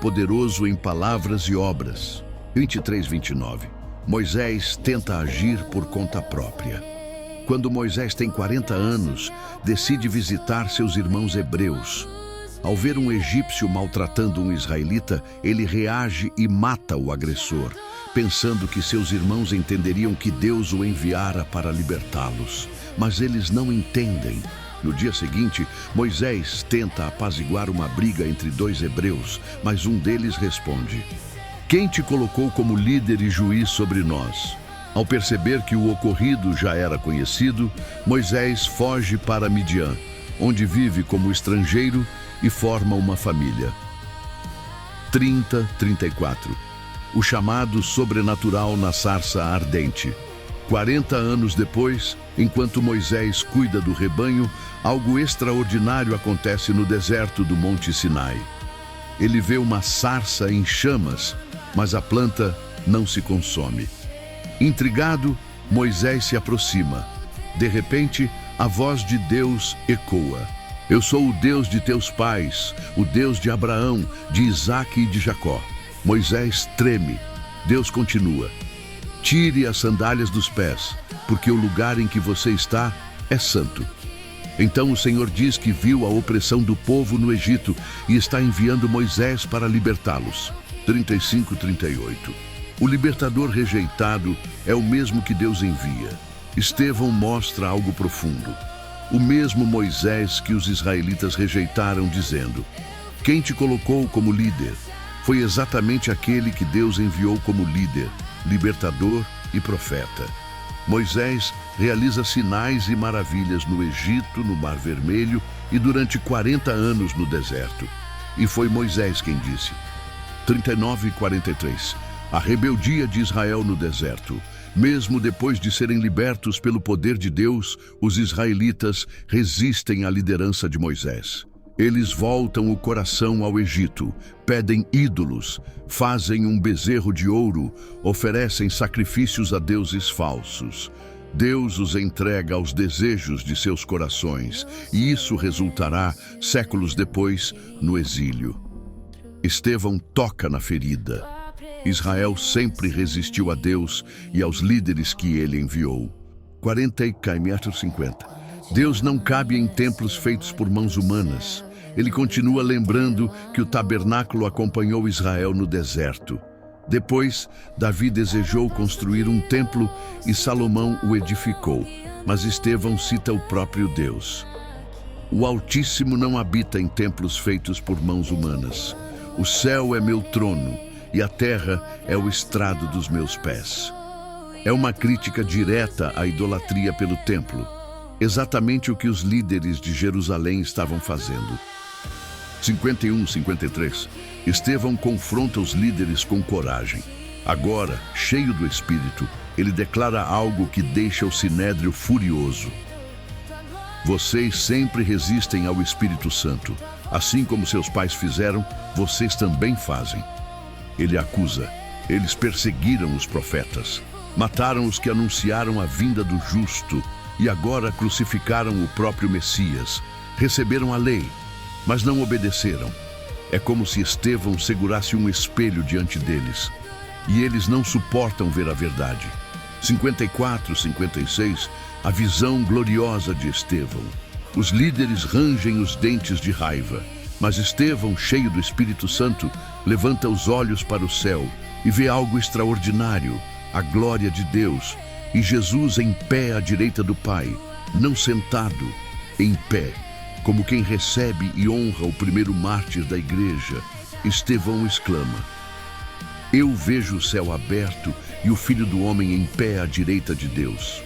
poderoso em palavras e obras. 23:29. Moisés tenta agir por conta própria. Quando Moisés tem 40 anos, decide visitar seus irmãos hebreus. Ao ver um egípcio maltratando um israelita, ele reage e mata o agressor, pensando que seus irmãos entenderiam que Deus o enviara para libertá-los. Mas eles não entendem. No dia seguinte, Moisés tenta apaziguar uma briga entre 2 hebreus, mas um deles responde: "Quem te colocou como líder e juiz sobre nós?" Ao perceber que o ocorrido já era conhecido, Moisés foge para Midian, onde vive como estrangeiro e forma uma família. 30:34. O chamado sobrenatural na sarça ardente. 40 anos depois, enquanto Moisés cuida do rebanho, algo extraordinário acontece no deserto do Monte Sinai. Ele vê uma sarça em chamas, mas a planta não se consome. Intrigado, Moisés se aproxima. De repente, a voz de Deus ecoa: "Eu sou o Deus de teus pais, o Deus de Abraão, de Isaque e de Jacó." Moisés treme. Deus continua: "Tire as sandálias dos pés, porque o lugar em que você está é santo." Então o Senhor diz que viu a opressão do povo no Egito e está enviando Moisés para libertá-los. 35:38. O libertador rejeitado é o mesmo que Deus envia. Estevão mostra algo profundo. O mesmo Moisés que os israelitas rejeitaram, dizendo: "Quem te colocou como líder?" Foi exatamente aquele que Deus enviou como líder, libertador e profeta. Moisés realiza sinais e maravilhas no Egito, no Mar Vermelho e durante 40 anos no deserto. E foi Moisés quem disse. 39:43. A rebeldia de Israel no deserto. Mesmo depois de serem libertos pelo poder de Deus, os israelitas resistem à liderança de Moisés. Eles voltam o coração ao Egito, pedem ídolos, fazem um bezerro de ouro, oferecem sacrifícios a deuses falsos. Deus os entrega aos desejos de seus corações, e isso resultará, séculos depois, no exílio. Estevão toca na ferida. Israel sempre resistiu a Deus e aos líderes que ele enviou. 40:50. Deus não cabe em templos feitos por mãos humanas. Ele continua lembrando que o tabernáculo acompanhou Israel no deserto. Depois, Davi desejou construir um templo e Salomão o edificou, mas Estevão cita o próprio Deus. O Altíssimo não habita em templos feitos por mãos humanas. O céu é meu trono e a terra é o estrado dos meus pés. É uma crítica direta à idolatria pelo templo, exatamente o que os líderes de Jerusalém estavam fazendo. 51:53. Estevão confronta os líderes com coragem. Agora, cheio do Espírito, ele declara algo que deixa o Sinédrio furioso. Vocês sempre resistem ao Espírito Santo. Assim como seus pais fizeram, vocês também fazem. Ele acusa. Eles perseguiram os profetas, mataram os que anunciaram a vinda do justo e agora crucificaram o próprio Messias. Receberam a lei, mas não obedeceram. É como se Estevão segurasse um espelho diante deles. E eles não suportam ver a verdade. 54, 56, a visão gloriosa de Estevão. Os líderes rangem os dentes de raiva, mas Estevão, cheio do Espírito Santo, levanta os olhos para o céu e vê algo extraordinário, a glória de Deus, e Jesus em pé à direita do Pai, não sentado, em pé, como quem recebe e honra o primeiro mártir da igreja. Estevão exclama: eu vejo o céu aberto e o Filho do Homem em pé à direita de Deus.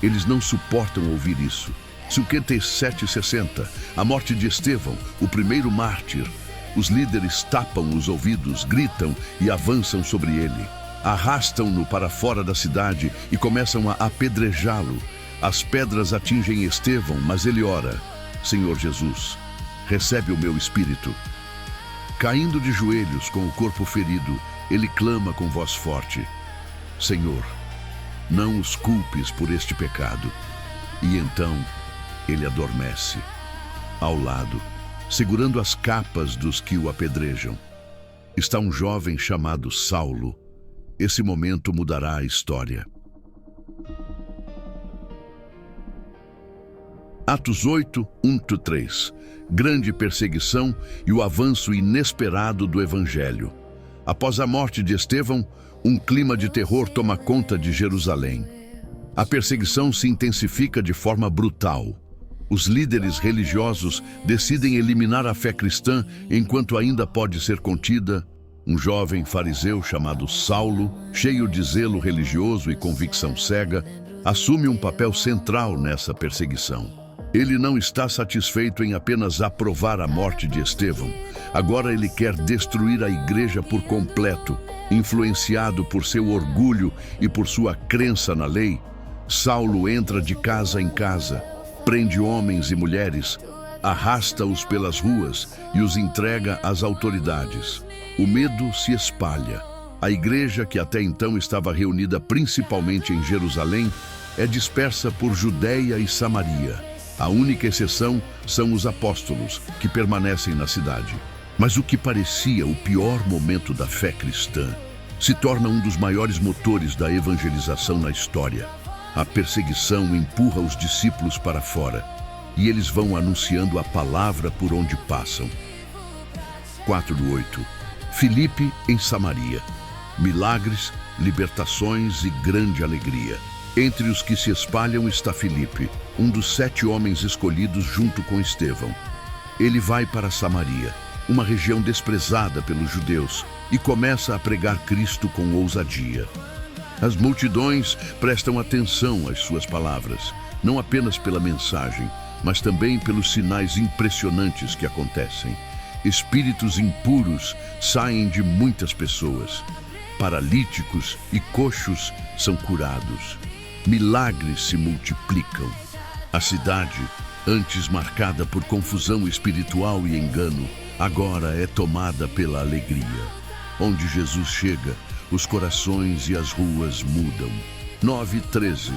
Eles não suportam ouvir isso. 57:60, a morte de Estevão, o primeiro mártir. Os líderes tapam os ouvidos, gritam e avançam sobre ele. Arrastam-no para fora da cidade e começam a apedrejá-lo. As pedras atingem Estevão, mas ele ora: Senhor Jesus, recebe o meu espírito. Caindo de joelhos com o corpo ferido, ele clama com voz forte: Senhor, não os culpes por este pecado. E então ele adormece. Ao lado, segurando as capas dos que o apedrejam, está um jovem chamado Saulo. Esse momento mudará a história. Atos 8, 1-3. Grande perseguição e o avanço inesperado do Evangelho. Após a morte de Estevão, um clima de terror toma conta de Jerusalém. A perseguição se intensifica de forma brutal. Os líderes religiosos decidem eliminar a fé cristã enquanto ainda pode ser contida. Um jovem fariseu chamado Saulo, cheio de zelo religioso e convicção cega, assume um papel central nessa perseguição. Ele não está satisfeito em apenas aprovar a morte de Estevão. Agora ele quer destruir a igreja por completo. Influenciado por seu orgulho e por sua crença na lei, Saulo entra de casa em casa, prende homens e mulheres, arrasta-os pelas ruas e os entrega às autoridades. O medo se espalha. A igreja, que até então estava reunida principalmente em Jerusalém, é dispersa por Judeia e Samaria. A única exceção são os apóstolos, que permanecem na cidade. Mas o que parecia o pior momento da fé cristã se torna um dos maiores motores da evangelização na história. A perseguição empurra os discípulos para fora e eles vão anunciando a palavra por onde passam. 4:8. Filipe em Samaria. Milagres, libertações e grande alegria. Entre os que se espalham está Filipe, um dos 7 homens escolhidos junto com Estevão. Ele vai para Samaria, uma região desprezada pelos judeus, e começa a pregar Cristo com ousadia. As multidões prestam atenção às suas palavras, não apenas pela mensagem, mas também pelos sinais impressionantes que acontecem. Espíritos impuros saem de muitas pessoas. Paralíticos e coxos são curados. Milagres se multiplicam. A cidade, antes marcada por confusão espiritual e engano, agora é tomada pela alegria. Onde Jesus chega, os corações e as ruas mudam. 9:13.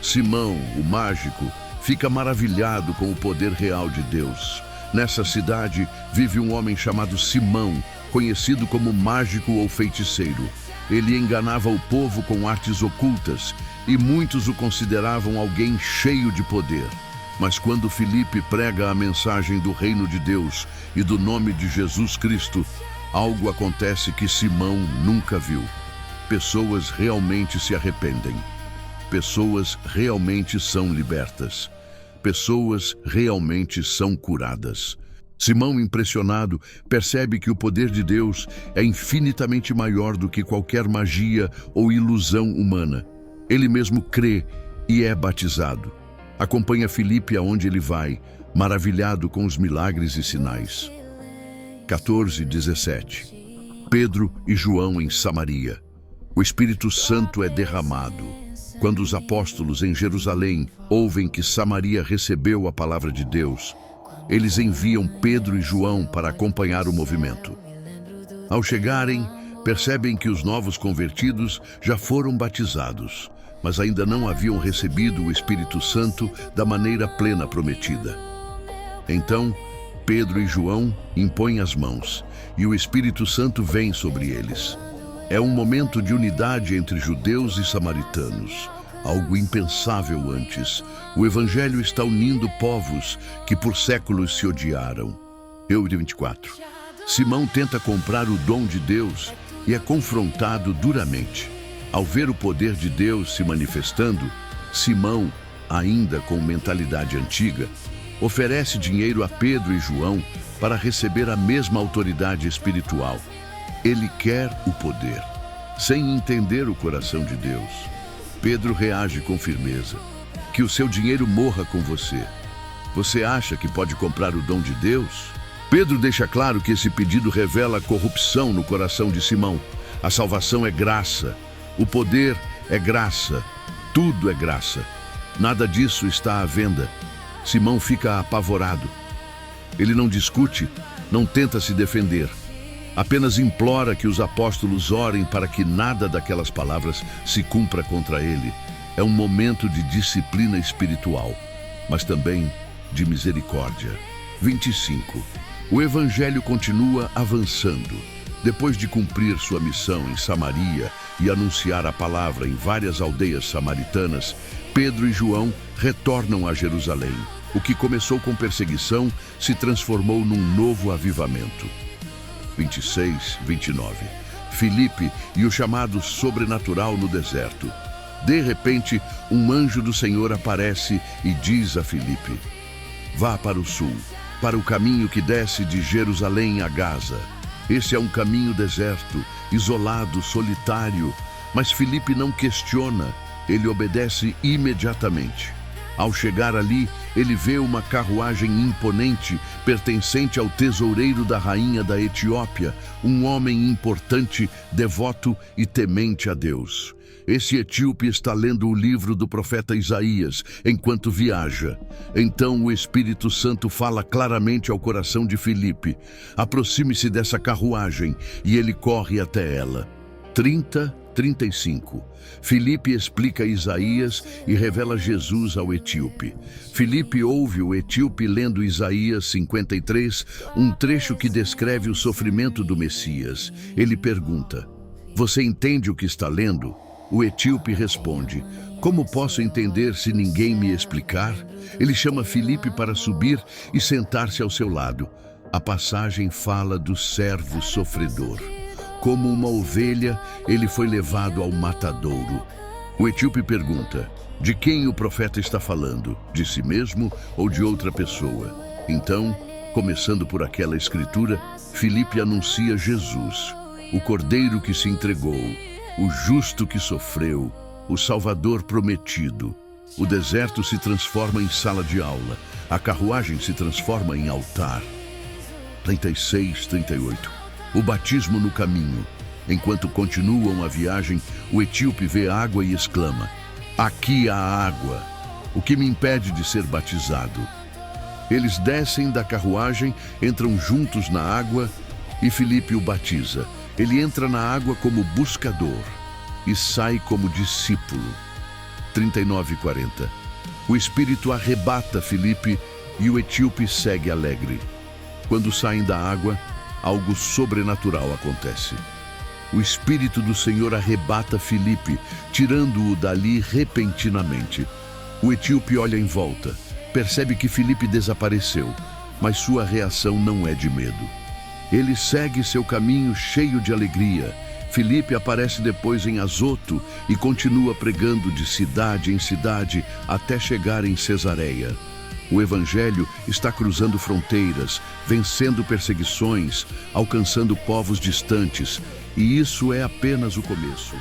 Simão, o mágico, fica maravilhado com o poder real de Deus. Nessa cidade vive um homem chamado Simão, conhecido como mágico ou feiticeiro. Ele enganava o povo com artes ocultas e muitos o consideravam alguém cheio de poder. Mas quando Filipe prega a mensagem do reino de Deus e do nome de Jesus Cristo, algo acontece que Simão nunca viu. Pessoas realmente se arrependem. Pessoas realmente são libertas. Pessoas realmente são curadas. Simão, impressionado, percebe que o poder de Deus é infinitamente maior do que qualquer magia ou ilusão humana. Ele mesmo crê e é batizado. Acompanha Filipe aonde ele vai, maravilhado com os milagres e sinais. 14:17. Pedro e João em Samaria. O Espírito Santo é derramado. Quando os apóstolos em Jerusalém ouvem que Samaria recebeu a palavra de Deus, eles enviam Pedro e João para acompanhar o movimento. Ao chegarem, percebem que os novos convertidos já foram batizados, mas ainda não haviam recebido o Espírito Santo da maneira plena prometida. Então, Pedro e João impõem as mãos e o Espírito Santo vem sobre eles. É um momento de unidade entre judeus e samaritanos, algo impensável antes. O Evangelho está unindo povos que por séculos se odiaram. Êxodo 24. Simão tenta comprar o dom de Deus e é confrontado duramente. Ao ver o poder de Deus se manifestando, Simão, ainda com mentalidade antiga, oferece dinheiro a Pedro e João para receber a mesma autoridade espiritual. Ele quer o poder, sem entender o coração de Deus. Pedro reage com firmeza. Que o seu dinheiro morra com você. Você acha que pode comprar o dom de Deus? Pedro deixa claro que esse pedido revela a corrupção no coração de Simão. A salvação é graça. O poder é graça. Tudo é graça. Nada disso está à venda. Simão fica apavorado. Ele não discute, não tenta se defender. Apenas implora que os apóstolos orem para que nada daquelas palavras se cumpra contra ele. É um momento de disciplina espiritual, mas também de misericórdia. 25. O Evangelho continua avançando. Depois de cumprir sua missão em Samaria e anunciar a palavra em várias aldeias samaritanas, Pedro e João retornam a Jerusalém. O que começou com perseguição se transformou num novo avivamento. 26, 29. Filipe e o chamado sobrenatural no deserto. De repente, um anjo do Senhor aparece e diz a Filipe: vá para o sul, para o caminho que desce de Jerusalém a Gaza. Esse é um caminho deserto, isolado, solitário, mas Filipe não questiona, ele obedece imediatamente. Ao chegar ali, ele vê uma carruagem imponente, pertencente ao tesoureiro da rainha da Etiópia, um homem importante, devoto e temente a Deus. Esse etíope está lendo o livro do profeta Isaías enquanto viaja. Então o Espírito Santo fala claramente ao coração de Filipe: aproxime-se dessa carruagem, e ele corre até ela. 35. Filipe explica Isaías e revela Jesus ao etíope. Filipe ouve o etíope lendo Isaías 53, um trecho que descreve o sofrimento do Messias. Ele pergunta: você entende o que está lendo? O etíope responde: como posso entender se ninguém me explicar? Ele chama Filipe para subir e sentar-se ao seu lado. A passagem fala do servo sofredor. Como uma ovelha, ele foi levado ao matadouro. O etíope pergunta: de quem o profeta está falando? De si mesmo ou de outra pessoa? Então, começando por aquela escritura, Filipe anuncia Jesus, o cordeiro que se entregou, o justo que sofreu, o Salvador prometido. O deserto se transforma em sala de aula, a carruagem se transforma em altar. 36, 38. O batismo no caminho. Enquanto continuam a viagem, o etíope vê água e exclama: aqui há água. O que me impede de ser batizado? Eles descem da carruagem, entram juntos na água e Filipe o batiza. Ele entra na água como buscador e sai como discípulo. 39 e 40. O Espírito arrebata Filipe e o etíope segue alegre. Quando saem da água, algo sobrenatural acontece. O Espírito do Senhor arrebata Filipe, tirando-o dali repentinamente. O etíope olha em volta, percebe que Filipe desapareceu, mas sua reação não é de medo. Ele segue seu caminho cheio de alegria. Filipe aparece depois em Azoto e continua pregando de cidade em cidade até chegar em Cesareia. O Evangelho está cruzando fronteiras, vencendo perseguições, alcançando povos distantes, e isso é apenas o começo.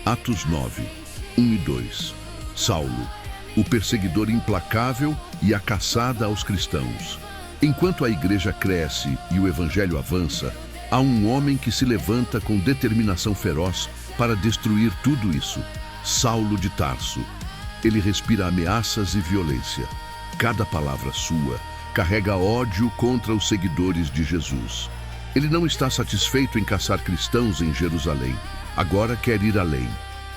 Atos 9, 1 e 2. Saulo, o perseguidor implacável e a caçada aos cristãos. Enquanto a igreja cresce e o Evangelho avança, há um homem que se levanta com determinação feroz para destruir tudo isso: Saulo de Tarso. Ele respira ameaças e violência. cada palavra sua carrega ódio contra os seguidores de Jesus. Ele não está satisfeito em caçar cristãos em Jerusalém. Agora quer ir além.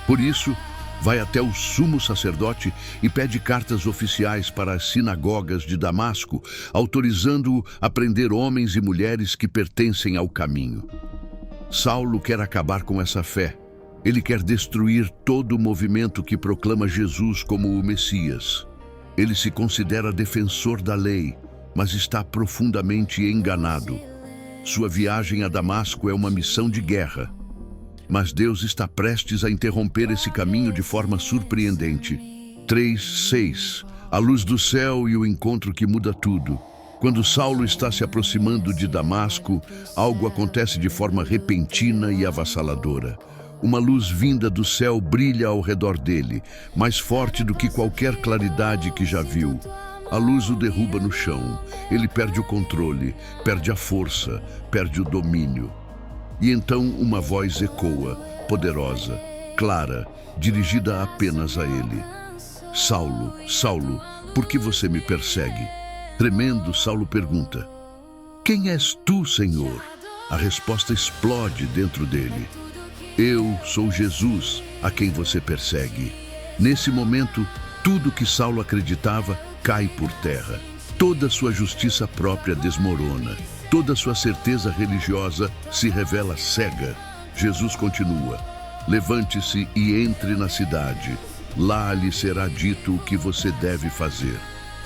Por isso, vai até o sumo sacerdote e pede cartas oficiais para as sinagogas de Damasco, autorizando-o a prender homens e mulheres que pertencem ao caminho. Saulo quer acabar com essa fé. Ele quer destruir todo o movimento que proclama Jesus como o Messias. Ele se considera defensor da lei, mas está profundamente enganado. Sua viagem a Damasco é uma missão de guerra. Mas Deus está prestes a interromper esse caminho de forma surpreendente. 3:6. A luz do céu e o encontro que muda tudo. Quando Saulo está se aproximando de Damasco, algo acontece de forma repentina e avassaladora. Uma luz vinda do céu brilha ao redor dele, mais forte do que qualquer claridade que já viu. A luz o derruba no chão. Ele perde o controle, perde a força, perde o domínio. E então uma voz ecoa, poderosa, clara, dirigida apenas a ele. Saulo, Saulo, por que você me persegue? Tremendo, Saulo pergunta: Quem és tu, Senhor? A resposta explode dentro dele. Eu sou Jesus, a quem você persegue. Nesse momento, tudo que Saulo acreditava cai por terra. Toda sua justiça própria desmorona. Toda sua certeza religiosa se revela cega. Jesus continua: Levante-se e entre na cidade. Lá lhe será dito o que você deve fazer.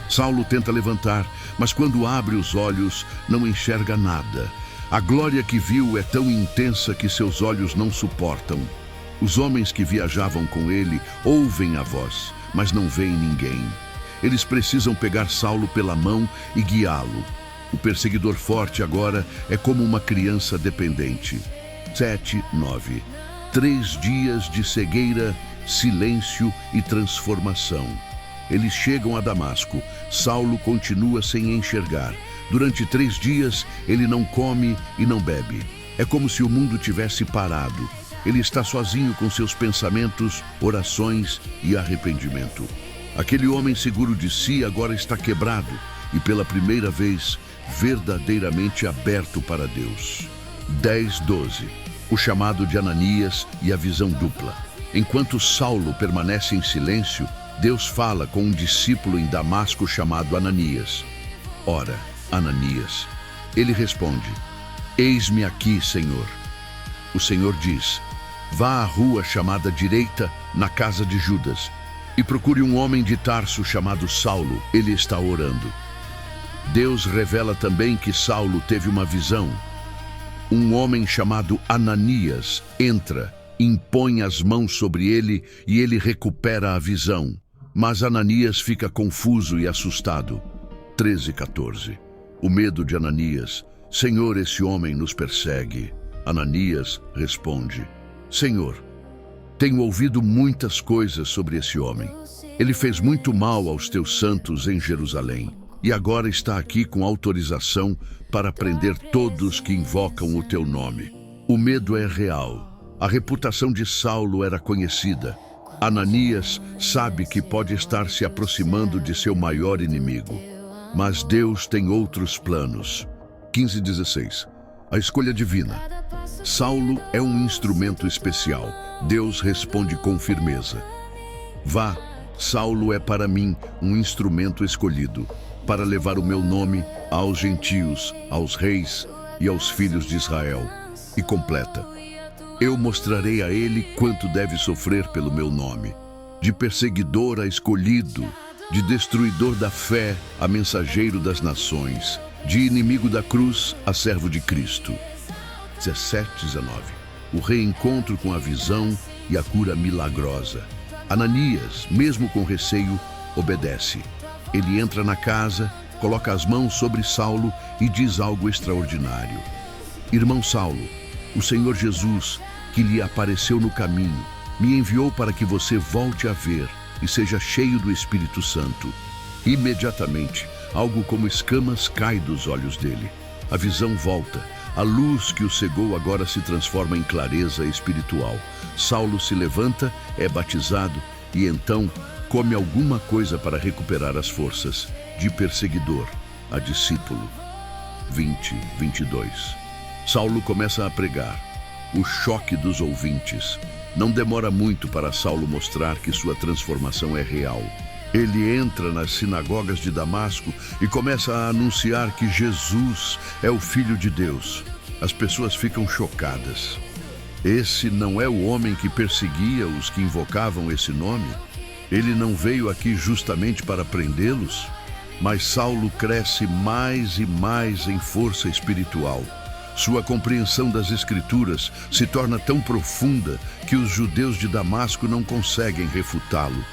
Saulo tenta levantar, mas quando abre os olhos, não enxerga nada. A glória que viu é tão intensa que seus olhos não suportam. Os homens que viajavam com ele ouvem a voz, mas não veem ninguém. Eles precisam pegar Saulo pela mão e guiá-lo. O perseguidor forte agora é como uma criança dependente. 7:9. 3 dias de cegueira, silêncio e transformação. Eles chegam a Damasco. Saulo continua sem enxergar. Durante 3 dias, ele não come e não bebe. É como se o mundo tivesse parado. Ele está sozinho com seus pensamentos, orações e arrependimento. Aquele homem seguro de si agora está quebrado e, pela primeira vez, verdadeiramente aberto para Deus. 10:12. O chamado de Ananias e a visão dupla. Enquanto Saulo permanece em silêncio, Deus fala com um discípulo em Damasco chamado Ananias. Ora, Ananias. Ele responde: Eis-me aqui, Senhor. O Senhor diz: Vá à rua chamada Direita, na casa de Judas, e procure um homem de Tarso chamado Saulo. Ele está orando. Deus revela também que Saulo teve uma visão. Um homem chamado Ananias entra, impõe as mãos sobre ele e ele recupera a visão. Mas Ananias fica confuso e assustado. 13:14. O medo de Ananias. Senhor, esse homem nos persegue. Ananias responde: Senhor, tenho ouvido muitas coisas sobre esse homem. Ele fez muito mal aos teus santos em Jerusalém. E agora está aqui com autorização para prender todos que invocam o teu nome. O medo é real. A reputação de Saulo era conhecida. Ananias sabe que pode estar se aproximando de seu maior inimigo. Mas Deus tem outros planos. 15:16. A escolha divina. Saulo é um instrumento especial. Deus responde com firmeza. Vá, Saulo é para mim um instrumento escolhido, para levar o meu nome aos gentios, aos reis e aos filhos de Israel. E completa: eu mostrarei a ele quanto deve sofrer pelo meu nome. De perseguidor a escolhido, de destruidor da fé a mensageiro das nações, de inimigo da cruz a servo de Cristo. 17:19. O reencontro com a visão e a cura milagrosa. Ananias, mesmo com receio, obedece. Ele entra na casa, coloca as mãos sobre Saulo e diz algo extraordinário. Irmão Saulo, o Senhor Jesus, que lhe apareceu no caminho, me enviou para que você volte a ver e seja cheio do Espírito Santo. Imediatamente, algo como escamas cai dos olhos dele. A visão volta. A luz que o cegou agora se transforma em clareza espiritual. Saulo se levanta, é batizado e então come alguma coisa para recuperar as forças, de perseguidor a discípulo. 20:22. Saulo começa a pregar. O choque dos ouvintes. Não demora muito para Saulo mostrar que sua transformação é real. Ele entra nas sinagogas de Damasco e começa a anunciar que Jesus é o Filho de Deus. As pessoas ficam chocadas. Esse não é o homem que perseguia os que invocavam esse nome? Ele não veio aqui justamente para prendê-los? Mas Saulo cresce mais e mais em força espiritual. Sua compreensão das Escrituras se torna tão profunda que os judeus de Damasco não conseguem refutá-lo.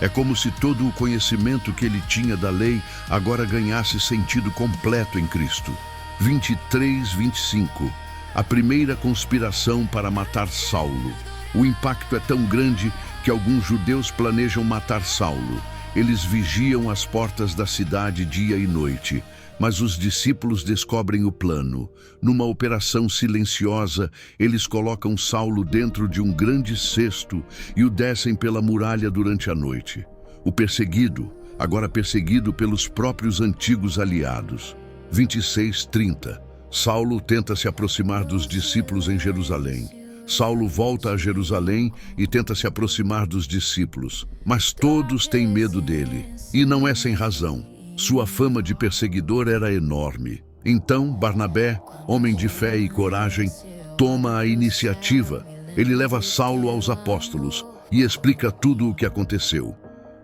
É como se todo o conhecimento que ele tinha da lei agora ganhasse sentido completo em Cristo. 23:25. A primeira conspiração para matar Saulo. O impacto é tão grande que alguns judeus planejam matar Saulo. Eles vigiam as portas da cidade dia e noite, mas os discípulos descobrem o plano. Numa operação silenciosa, eles colocam Saulo dentro de um grande cesto e o descem pela muralha durante a noite. O perseguido, agora perseguido pelos próprios antigos aliados. 26:30. Saulo tenta se aproximar dos discípulos em Jerusalém. Saulo volta a Jerusalém e tenta se aproximar dos discípulos, mas todos têm medo dele, e não é sem razão. Sua fama de perseguidor era enorme. Então, Barnabé, homem de fé e coragem, toma a iniciativa. Ele leva Saulo aos apóstolos e explica tudo o que aconteceu.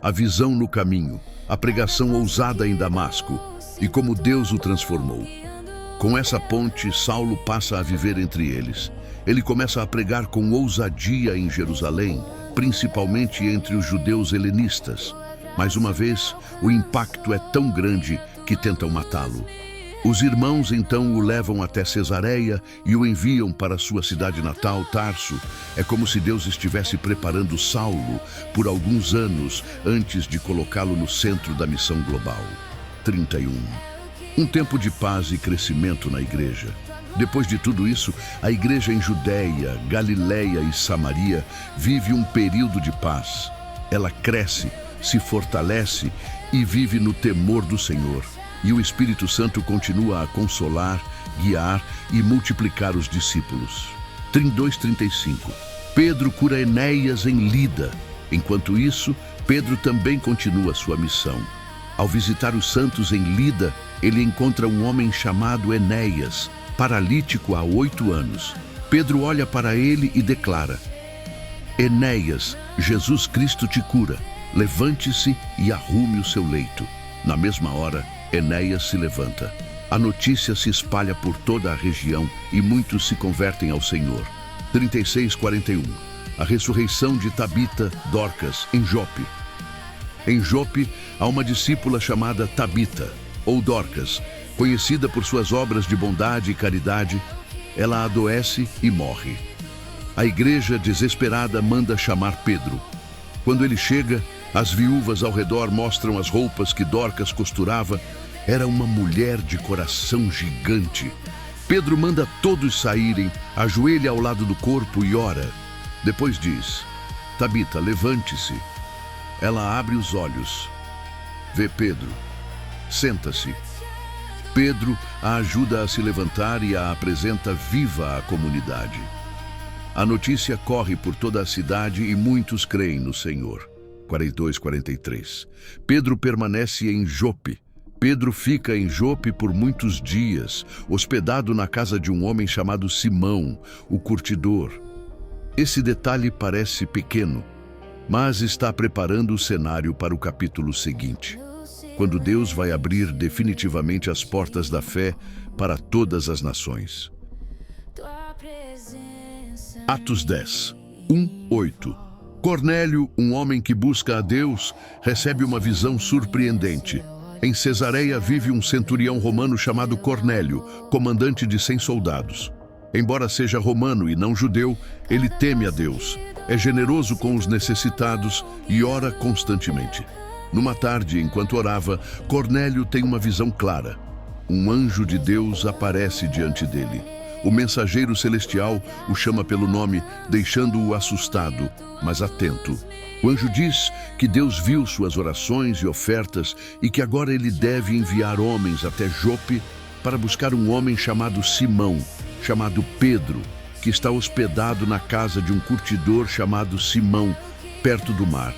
A visão no caminho, a pregação ousada em Damasco e como Deus o transformou. Com essa ponte, Saulo passa a viver entre eles. Ele começa a pregar com ousadia em Jerusalém, principalmente entre os judeus helenistas. Mais uma vez, o impacto é tão grande que tentam matá-lo. Os irmãos então o levam até Cesareia e o enviam para sua cidade natal, Tarso. É como se Deus estivesse preparando Saulo por alguns anos antes de colocá-lo no centro da missão global. 31. Um tempo de paz e crescimento na igreja. Depois de tudo isso, a igreja em Judeia, Galileia e Samaria vive um período de paz. Ela cresce, se fortalece e vive no temor do Senhor. E o Espírito Santo continua a consolar, guiar e multiplicar os discípulos. 32:35. Pedro cura Enéas em Lida. Enquanto isso, Pedro também continua sua missão. Ao visitar os santos em Lida, ele encontra um homem chamado Enéas, paralítico há 8 anos. Pedro olha para ele e declara: Enéas, Jesus Cristo te cura. Levante-se e arrume o seu leito. Na mesma hora, Enéas se levanta. A notícia se espalha por toda a região e muitos se convertem ao Senhor. 36:41. A ressurreição de Tabita, Dorcas, em Jope. Em Jope, há uma discípula chamada Tabita, ou Dorcas, conhecida por suas obras de bondade e caridade. Ela adoece e morre. A igreja, desesperada, manda chamar Pedro. Quando ele chega, as viúvas ao redor mostram as roupas que Dorcas costurava. Era uma mulher de coração gigante. Pedro manda todos saírem, ajoelha ao lado do corpo e ora. Depois diz: Tabita, levante-se. Ela abre os olhos. Vê Pedro. Senta-se. Pedro a ajuda a se levantar e a apresenta viva à comunidade. A notícia corre por toda a cidade e muitos creem no Senhor. 42:43. Pedro permanece em Jope. Pedro fica em Jope por muitos dias, hospedado na casa de um homem chamado Simão, o curtidor. Esse detalhe parece pequeno, mas está preparando o cenário para o capítulo seguinte, quando Deus vai abrir definitivamente as portas da fé para todas as nações. Atos 10, 1-8. Cornélio, um homem que busca a Deus, recebe uma visão surpreendente. Em Cesareia vive um centurião romano chamado Cornélio, comandante de 100 soldados. Embora seja romano e não judeu, ele teme a Deus, é generoso com os necessitados e ora constantemente. Numa tarde, enquanto orava, Cornélio tem uma visão clara. Um anjo de Deus aparece diante dele. O mensageiro celestial o chama pelo nome, deixando-o assustado, mas atento. O anjo diz que Deus viu suas orações e ofertas e que agora ele deve enviar homens até Jope para buscar um homem chamado Simão, chamado Pedro, que está hospedado na casa de um curtidor chamado Simão, perto do mar.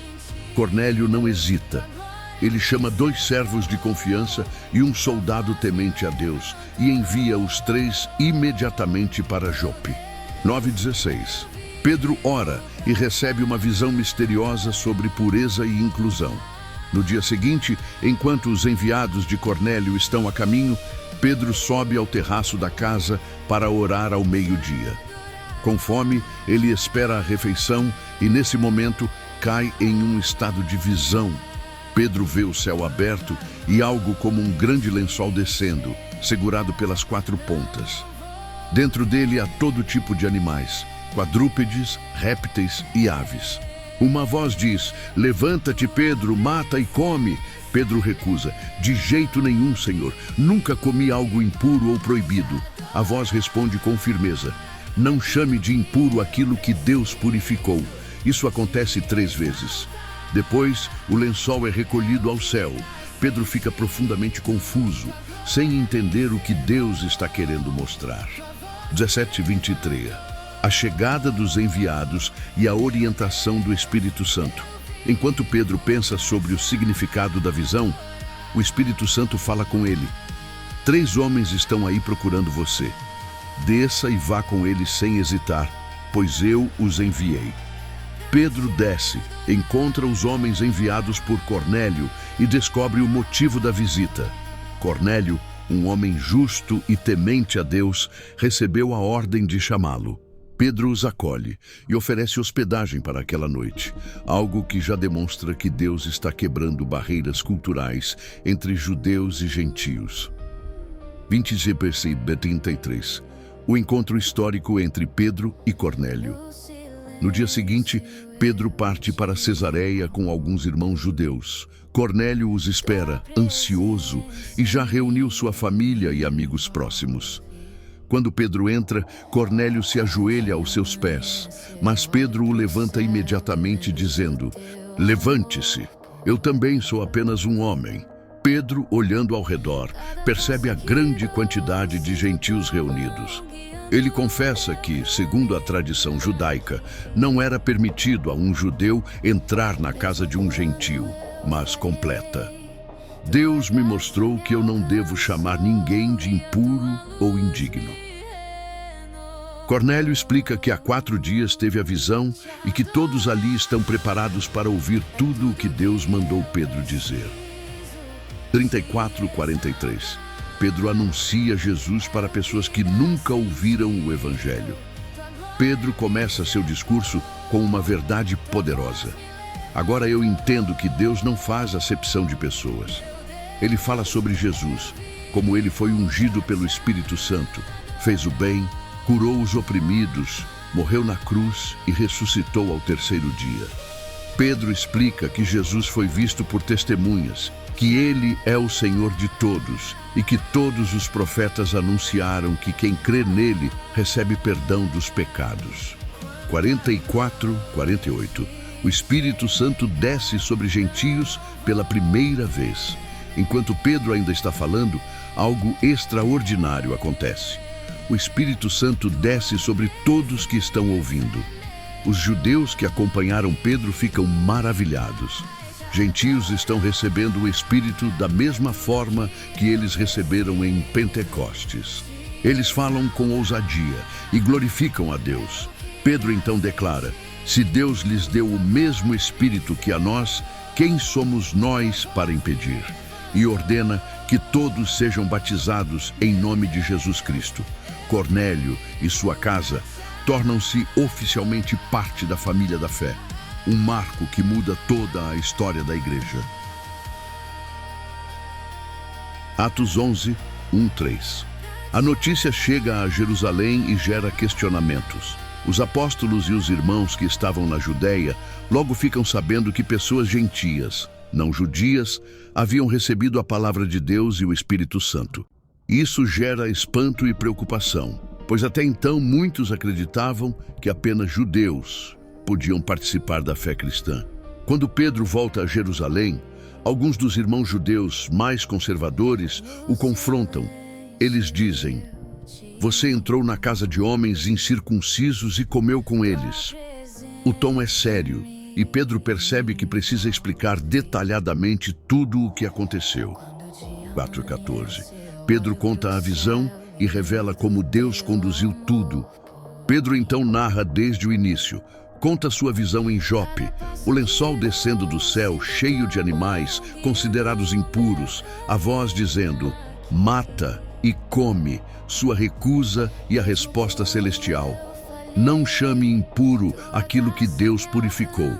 Cornélio não hesita. Ele chama 2 servos de confiança e um soldado temente a Deus e envia os 3 imediatamente para Jope. 9:16. Pedro ora e recebe uma visão misteriosa sobre pureza e inclusão. No dia seguinte, enquanto os enviados de Cornélio estão a caminho, Pedro sobe ao terraço da casa para orar ao meio-dia. Com fome, ele espera a refeição e, nesse momento, cai em um estado de visão. Pedro vê o céu aberto e algo como um grande lençol descendo, segurado pelas 4 pontas. Dentro dele há todo tipo de animais, quadrúpedes, répteis e aves. Uma voz diz: "Levanta-te, Pedro, mata e come." Pedro recusa: "De jeito nenhum, Senhor. Nunca comi algo impuro ou proibido." A voz responde com firmeza: "Não chame de impuro aquilo que Deus purificou." Isso acontece 3 vezes. Depois, o lençol é recolhido ao céu. Pedro fica profundamente confuso, sem entender o que Deus está querendo mostrar. 17:23. A chegada dos enviados e a orientação do Espírito Santo. Enquanto Pedro pensa sobre o significado da visão, o Espírito Santo fala com ele: "3 homens estão aí procurando você. Desça e vá com eles sem hesitar, pois eu os enviei." Pedro desce, encontra os homens enviados por Cornélio e descobre o motivo da visita. Cornélio, um homem justo e temente a Deus, recebeu a ordem de chamá-lo. Pedro os acolhe e oferece hospedagem para aquela noite, algo que já demonstra que Deus está quebrando barreiras culturais entre judeus e gentios. 20:33. O encontro histórico entre Pedro e Cornélio. No dia seguinte, Pedro parte para Cesareia com alguns irmãos judeus. Cornélio os espera, ansioso, e já reuniu sua família e amigos próximos. Quando Pedro entra, Cornélio se ajoelha aos seus pés, mas Pedro o levanta imediatamente, dizendo: "Levante-se, eu também sou apenas um homem." Pedro, olhando ao redor, percebe a grande quantidade de gentios reunidos. Ele confessa que, segundo a tradição judaica, não era permitido a um judeu entrar na casa de um gentio, mas completa: "Deus me mostrou que eu não devo chamar ninguém de impuro ou indigno." Cornélio explica que há 4 dias teve a visão e que todos ali estão preparados para ouvir tudo o que Deus mandou Pedro dizer. 34:43. Pedro anuncia Jesus para pessoas que nunca ouviram o Evangelho. Pedro começa seu discurso com uma verdade poderosa: "Agora eu entendo que Deus não faz acepção de pessoas." Ele fala sobre Jesus, como ele foi ungido pelo Espírito Santo, fez o bem, curou os oprimidos, morreu na cruz e ressuscitou ao 3º dia. Pedro explica que Jesus foi visto por testemunhas, que ele é o Senhor de todos e que todos os profetas anunciaram que quem crê nele recebe perdão dos pecados. 44:48. O Espírito Santo desce sobre gentios pela primeira vez. Enquanto Pedro ainda está falando, algo extraordinário acontece. O Espírito Santo desce sobre todos que estão ouvindo. Os judeus que acompanharam Pedro ficam maravilhados. Gentios estão recebendo o Espírito da mesma forma que eles receberam em Pentecostes. Eles falam com ousadia e glorificam a Deus. Pedro então declara: "Se Deus lhes deu o mesmo Espírito que a nós, quem somos nós para impedir?" E ordena que todos sejam batizados em nome de Jesus Cristo. Cornélio e sua casa tornam-se oficialmente parte da família da fé, um marco que muda toda a história da igreja. Atos 11:1-3. A notícia chega a Jerusalém e gera questionamentos. Os apóstolos e os irmãos que estavam na Judéia logo ficam sabendo que pessoas gentias, não judias, haviam recebido a palavra de Deus e o Espírito Santo. Isso gera espanto e preocupação. pois até então muitos acreditavam que apenas judeus podiam participar da fé cristã. Quando Pedro volta a Jerusalém, alguns dos irmãos judeus mais conservadores o confrontam. Eles dizem: "Você entrou na casa de homens incircuncisos e comeu com eles." O tom é sério e Pedro percebe que precisa explicar detalhadamente tudo o que aconteceu. 4:14. Pedro conta a visão e revela como Deus conduziu tudo. Pedro então narra desde o início. Conta sua visão em Jope, o lençol descendo do céu cheio de animais considerados impuros, a voz dizendo: "Mata e come", sua recusa e a resposta celestial: "Não chame impuro aquilo que Deus purificou."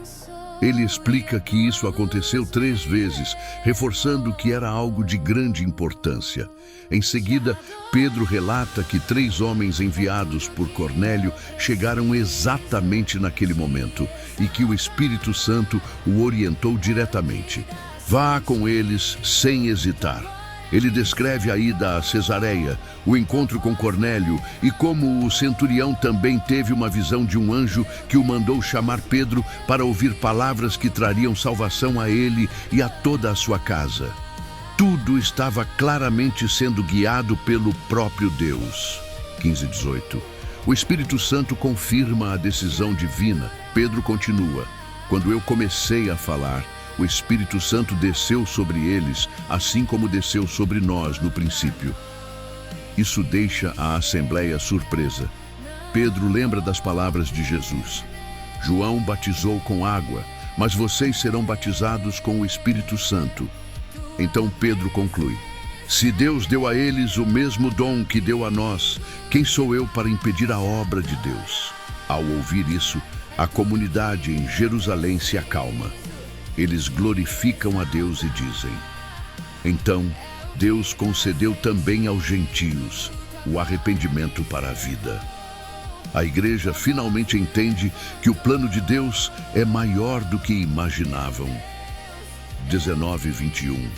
Ele explica que isso aconteceu 3 vezes, reforçando que era algo de grande importância. Em seguida, Pedro relata que 3 homens enviados por Cornélio chegaram exatamente naquele momento e que o Espírito Santo o orientou diretamente. Vá com eles sem hesitar. Ele descreve a ida a Cesareia, o encontro com Cornélio e como o centurião também teve uma visão de um anjo que o mandou chamar Pedro para ouvir palavras que trariam salvação a ele e a toda a sua casa. Tudo estava claramente sendo guiado pelo próprio Deus. 15:18. O Espírito Santo confirma a decisão divina. Pedro continua: "Quando eu comecei a falar, o Espírito Santo desceu sobre eles, assim como desceu sobre nós no princípio." Isso deixa a assembleia surpresa. Pedro lembra das palavras de Jesus: "João batizou com água, mas vocês serão batizados com o Espírito Santo." Então Pedro conclui: "Se Deus deu a eles o mesmo dom que deu a nós, quem sou eu para impedir a obra de Deus?" Ao ouvir isso, a comunidade em Jerusalém se acalma. Eles glorificam a Deus e dizem: "Então, Deus concedeu também aos gentios o arrependimento para a vida." A igreja finalmente entende que o plano de Deus é maior do que imaginavam. 19:21.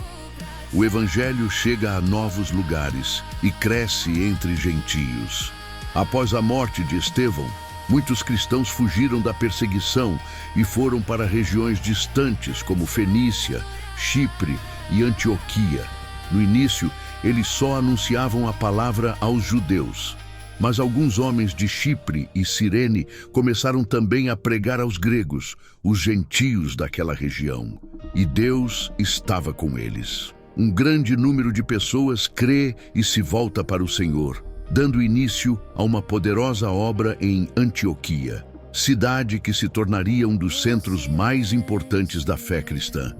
O Evangelho chega a novos lugares e cresce entre gentios. Após a morte de Estevão, muitos cristãos fugiram da perseguição e foram para regiões distantes como Fenícia, Chipre e Antioquia. No início, eles só anunciavam a palavra aos judeus. Mas alguns homens de Chipre e Cirene começaram também a pregar aos gregos, os gentios daquela região. E Deus estava com eles. Um grande número de pessoas crê e se volta para o Senhor, dando início a uma poderosa obra em Antioquia, cidade que se tornaria um dos centros mais importantes da fé cristã.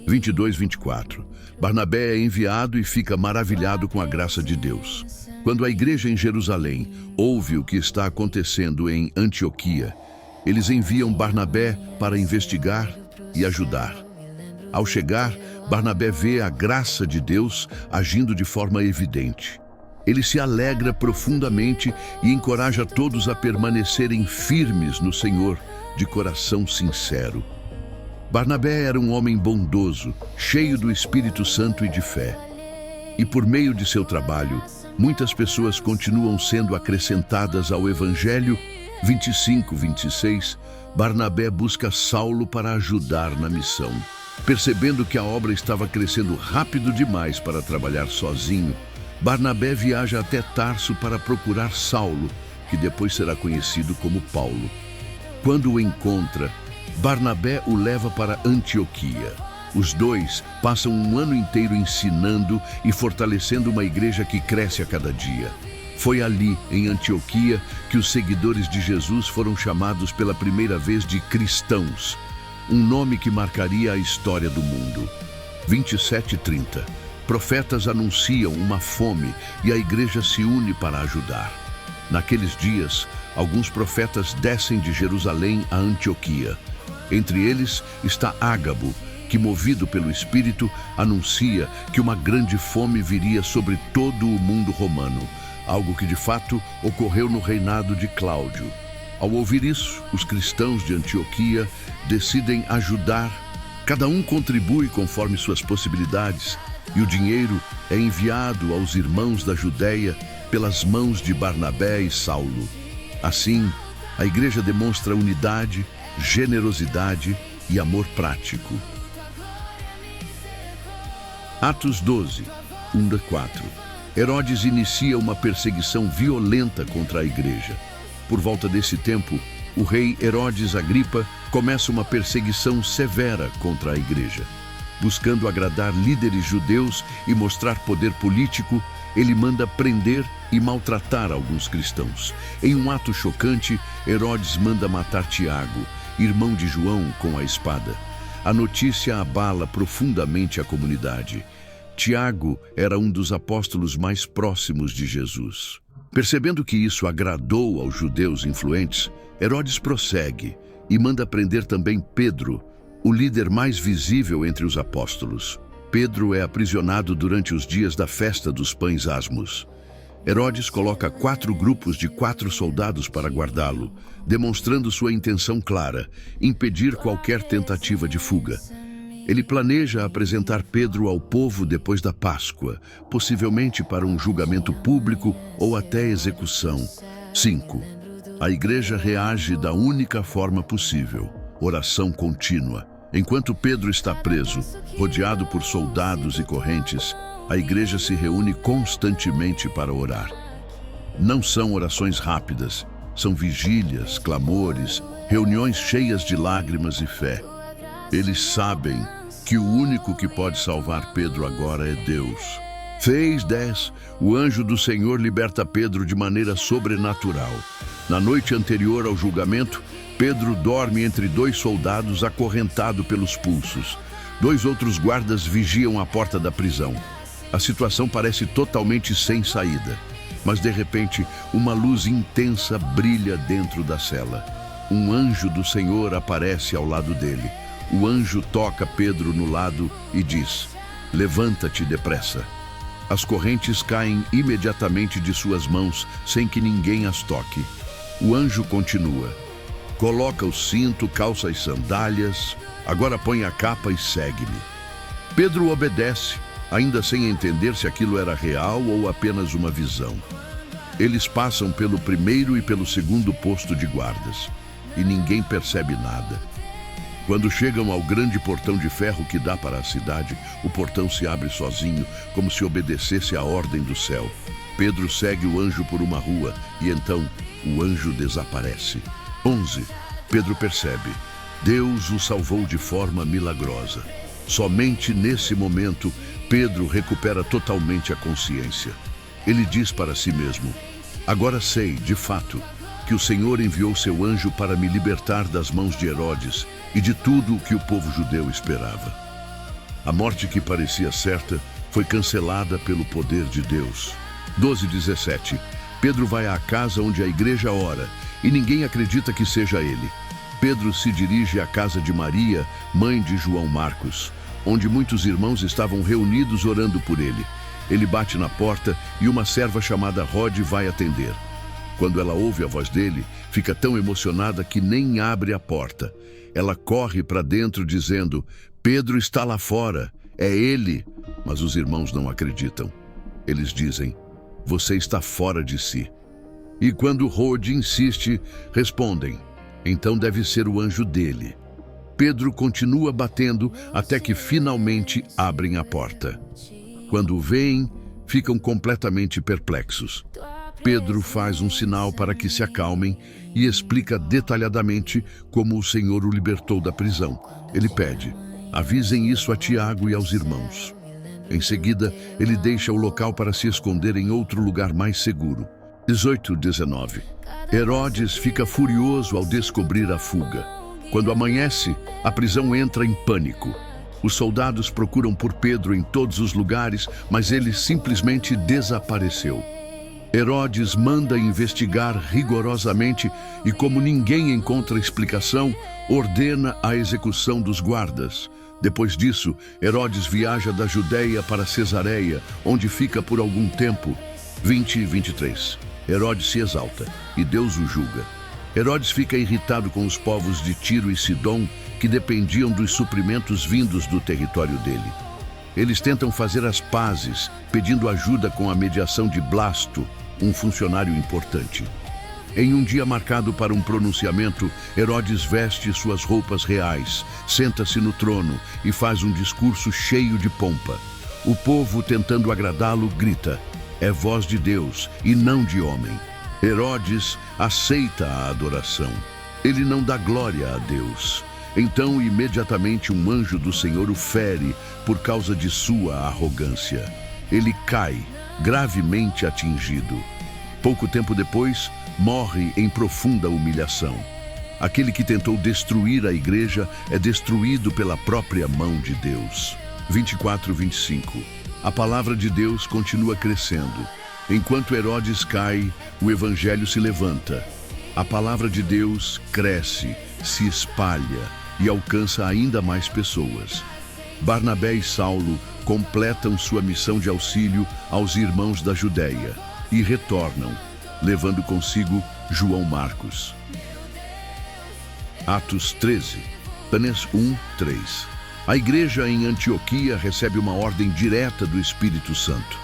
22:24. Barnabé é enviado e fica maravilhado com a graça de Deus. Quando a igreja em Jerusalém ouve o que está acontecendo em Antioquia, eles enviam Barnabé para investigar e ajudar. Ao chegar, Barnabé vê a graça de Deus agindo de forma evidente. Ele se alegra profundamente e encoraja todos a permanecerem firmes no Senhor, de coração sincero. Barnabé era um homem bondoso, cheio do Espírito Santo e de fé. E por meio de seu trabalho, muitas pessoas continuam sendo acrescentadas ao Evangelho. 25:26. Barnabé busca Saulo para ajudar na missão. Percebendo que a obra estava crescendo rápido demais para trabalhar sozinho, Barnabé viaja até Tarso para procurar Saulo, que depois será conhecido como Paulo. Quando o encontra, Barnabé o leva para Antioquia. Os dois passam um ano inteiro ensinando e fortalecendo uma igreja que cresce a cada dia. Foi ali, em Antioquia, que os seguidores de Jesus foram chamados pela primeira vez de cristãos, um nome que marcaria a história do mundo. 27:30. Profetas anunciam uma fome e a igreja se une para ajudar. Naqueles dias, alguns profetas descem de Jerusalém a Antioquia. Entre eles está Ágabo, que, movido pelo Espírito, anuncia que uma grande fome viria sobre todo o mundo romano, algo que de fato ocorreu no reinado de Cláudio. Ao ouvir isso, os cristãos de Antioquia decidem ajudar. Cada um contribui conforme suas possibilidades, e o dinheiro é enviado aos irmãos da Judéia pelas mãos de Barnabé e Saulo. Assim, a igreja demonstra unidade, generosidade e amor prático. Atos 12, 1-4. Herodes inicia uma perseguição violenta contra a igreja. Por volta desse tempo, o rei Herodes Agripa começa uma perseguição severa contra a igreja. Buscando agradar líderes judeus e mostrar poder político, ele manda prender e maltratar alguns cristãos. Em um ato chocante, Herodes manda matar Tiago, irmão de João, com a espada. A notícia abala profundamente a comunidade. Tiago era um dos apóstolos mais próximos de Jesus. Percebendo que isso agradou aos judeus influentes, Herodes prossegue e manda prender também Pedro, o líder mais visível entre os apóstolos. Pedro é aprisionado durante os dias da festa dos pães asmos. Herodes coloca 4 grupos de 4 soldados para guardá-lo, demonstrando sua intenção clara: impedir qualquer tentativa de fuga. Ele planeja apresentar Pedro ao povo depois da Páscoa, possivelmente para um julgamento público ou até execução. 5. A igreja reage da única forma possível: oração contínua. Enquanto Pedro está preso, rodeado por soldados e correntes, a igreja se reúne constantemente para orar. Não são orações rápidas, são vigílias, clamores, reuniões cheias de lágrimas e fé. Eles sabem que o único que pode salvar Pedro agora é Deus. 6:10. O anjo do Senhor liberta Pedro de maneira sobrenatural. Na noite anterior ao julgamento, Pedro dorme entre 2 soldados acorrentado pelos pulsos. 2 outros guardas vigiam a porta da prisão. A situação parece totalmente sem saída, mas de repente uma luz intensa brilha dentro da cela. Um anjo do Senhor aparece ao lado dele. O anjo toca Pedro no lado e diz: "Levanta-te depressa." As correntes caem imediatamente de suas mãos, sem que ninguém as toque. O anjo continua: "Coloca o cinto, calça as sandálias, agora põe a capa e segue-me." Pedro obedece, ainda sem entender se aquilo era real ou apenas uma visão. Eles passam pelo primeiro e pelo segundo posto de guardas, e ninguém percebe nada. Quando chegam ao grande portão de ferro que dá para a cidade, o portão se abre sozinho, como se obedecesse à ordem do céu. Pedro segue o anjo por uma rua, e então o anjo desaparece. 11. Pedro percebe: Deus o salvou de forma milagrosa. Somente nesse momento, Pedro recupera totalmente a consciência. Ele diz para si mesmo: "Agora sei, de fato, que o Senhor enviou seu anjo para me libertar das mãos de Herodes e de tudo o que o povo judeu esperava." A morte que parecia certa foi cancelada pelo poder de Deus. 12:17. Pedro vai à casa onde a igreja ora e ninguém acredita que seja ele. Pedro se dirige à casa de Maria, mãe de João Marcos, onde muitos irmãos estavam reunidos orando por ele. Ele bate na porta e uma serva chamada Rode vai atender. Quando ela ouve a voz dele, fica tão emocionada que nem abre a porta. Ela corre para dentro dizendo: "Pedro está lá fora, é ele." Mas os irmãos não acreditam. Eles dizem: "Você está fora de si." E quando Rode insiste, respondem: "Então deve ser o anjo dele." Pedro continua batendo até que finalmente abrem a porta. Quando o veem, ficam completamente perplexos. Pedro faz um sinal para que se acalmem e explica detalhadamente como o Senhor o libertou da prisão. Ele pede: "Avisem isso a Tiago e aos irmãos." Em seguida, ele deixa o local para se esconder em outro lugar mais seguro. 18:19. Herodes fica furioso ao descobrir a fuga. Quando amanhece, a prisão entra em pânico. Os soldados procuram por Pedro em todos os lugares, mas ele simplesmente desapareceu. Herodes manda investigar rigorosamente e, como ninguém encontra explicação, ordena a execução dos guardas. Depois disso, Herodes viaja da Judeia para Cesareia, onde fica por algum tempo. 20:23. Herodes se exalta e Deus o julga. Herodes fica irritado com os povos de Tiro e Sidom, que dependiam dos suprimentos vindos do território dele. Eles tentam fazer as pazes, pedindo ajuda com a mediação de Blasto, um funcionário importante. Em um dia marcado para um pronunciamento, Herodes veste suas roupas reais, senta-se no trono e faz um discurso cheio de pompa. O povo, tentando agradá-lo, grita: "É voz de Deus e não de homem." Herodes aceita a adoração. Ele não dá glória a Deus. Então, imediatamente, um anjo do Senhor o fere por causa de sua arrogância. Ele cai, gravemente atingido. Pouco tempo depois, morre em profunda humilhação. Aquele que tentou destruir a igreja é destruído pela própria mão de Deus. 24:25. A palavra de Deus continua crescendo. Enquanto Herodes cai, o evangelho se levanta. A palavra de Deus cresce, se espalha e alcança ainda mais pessoas. Barnabé e Saulo completam sua missão de auxílio aos irmãos da Judéia e retornam, levando consigo João Marcos. Atos 13, Apenas 1:3. A igreja em Antioquia recebe uma ordem direta do Espírito Santo.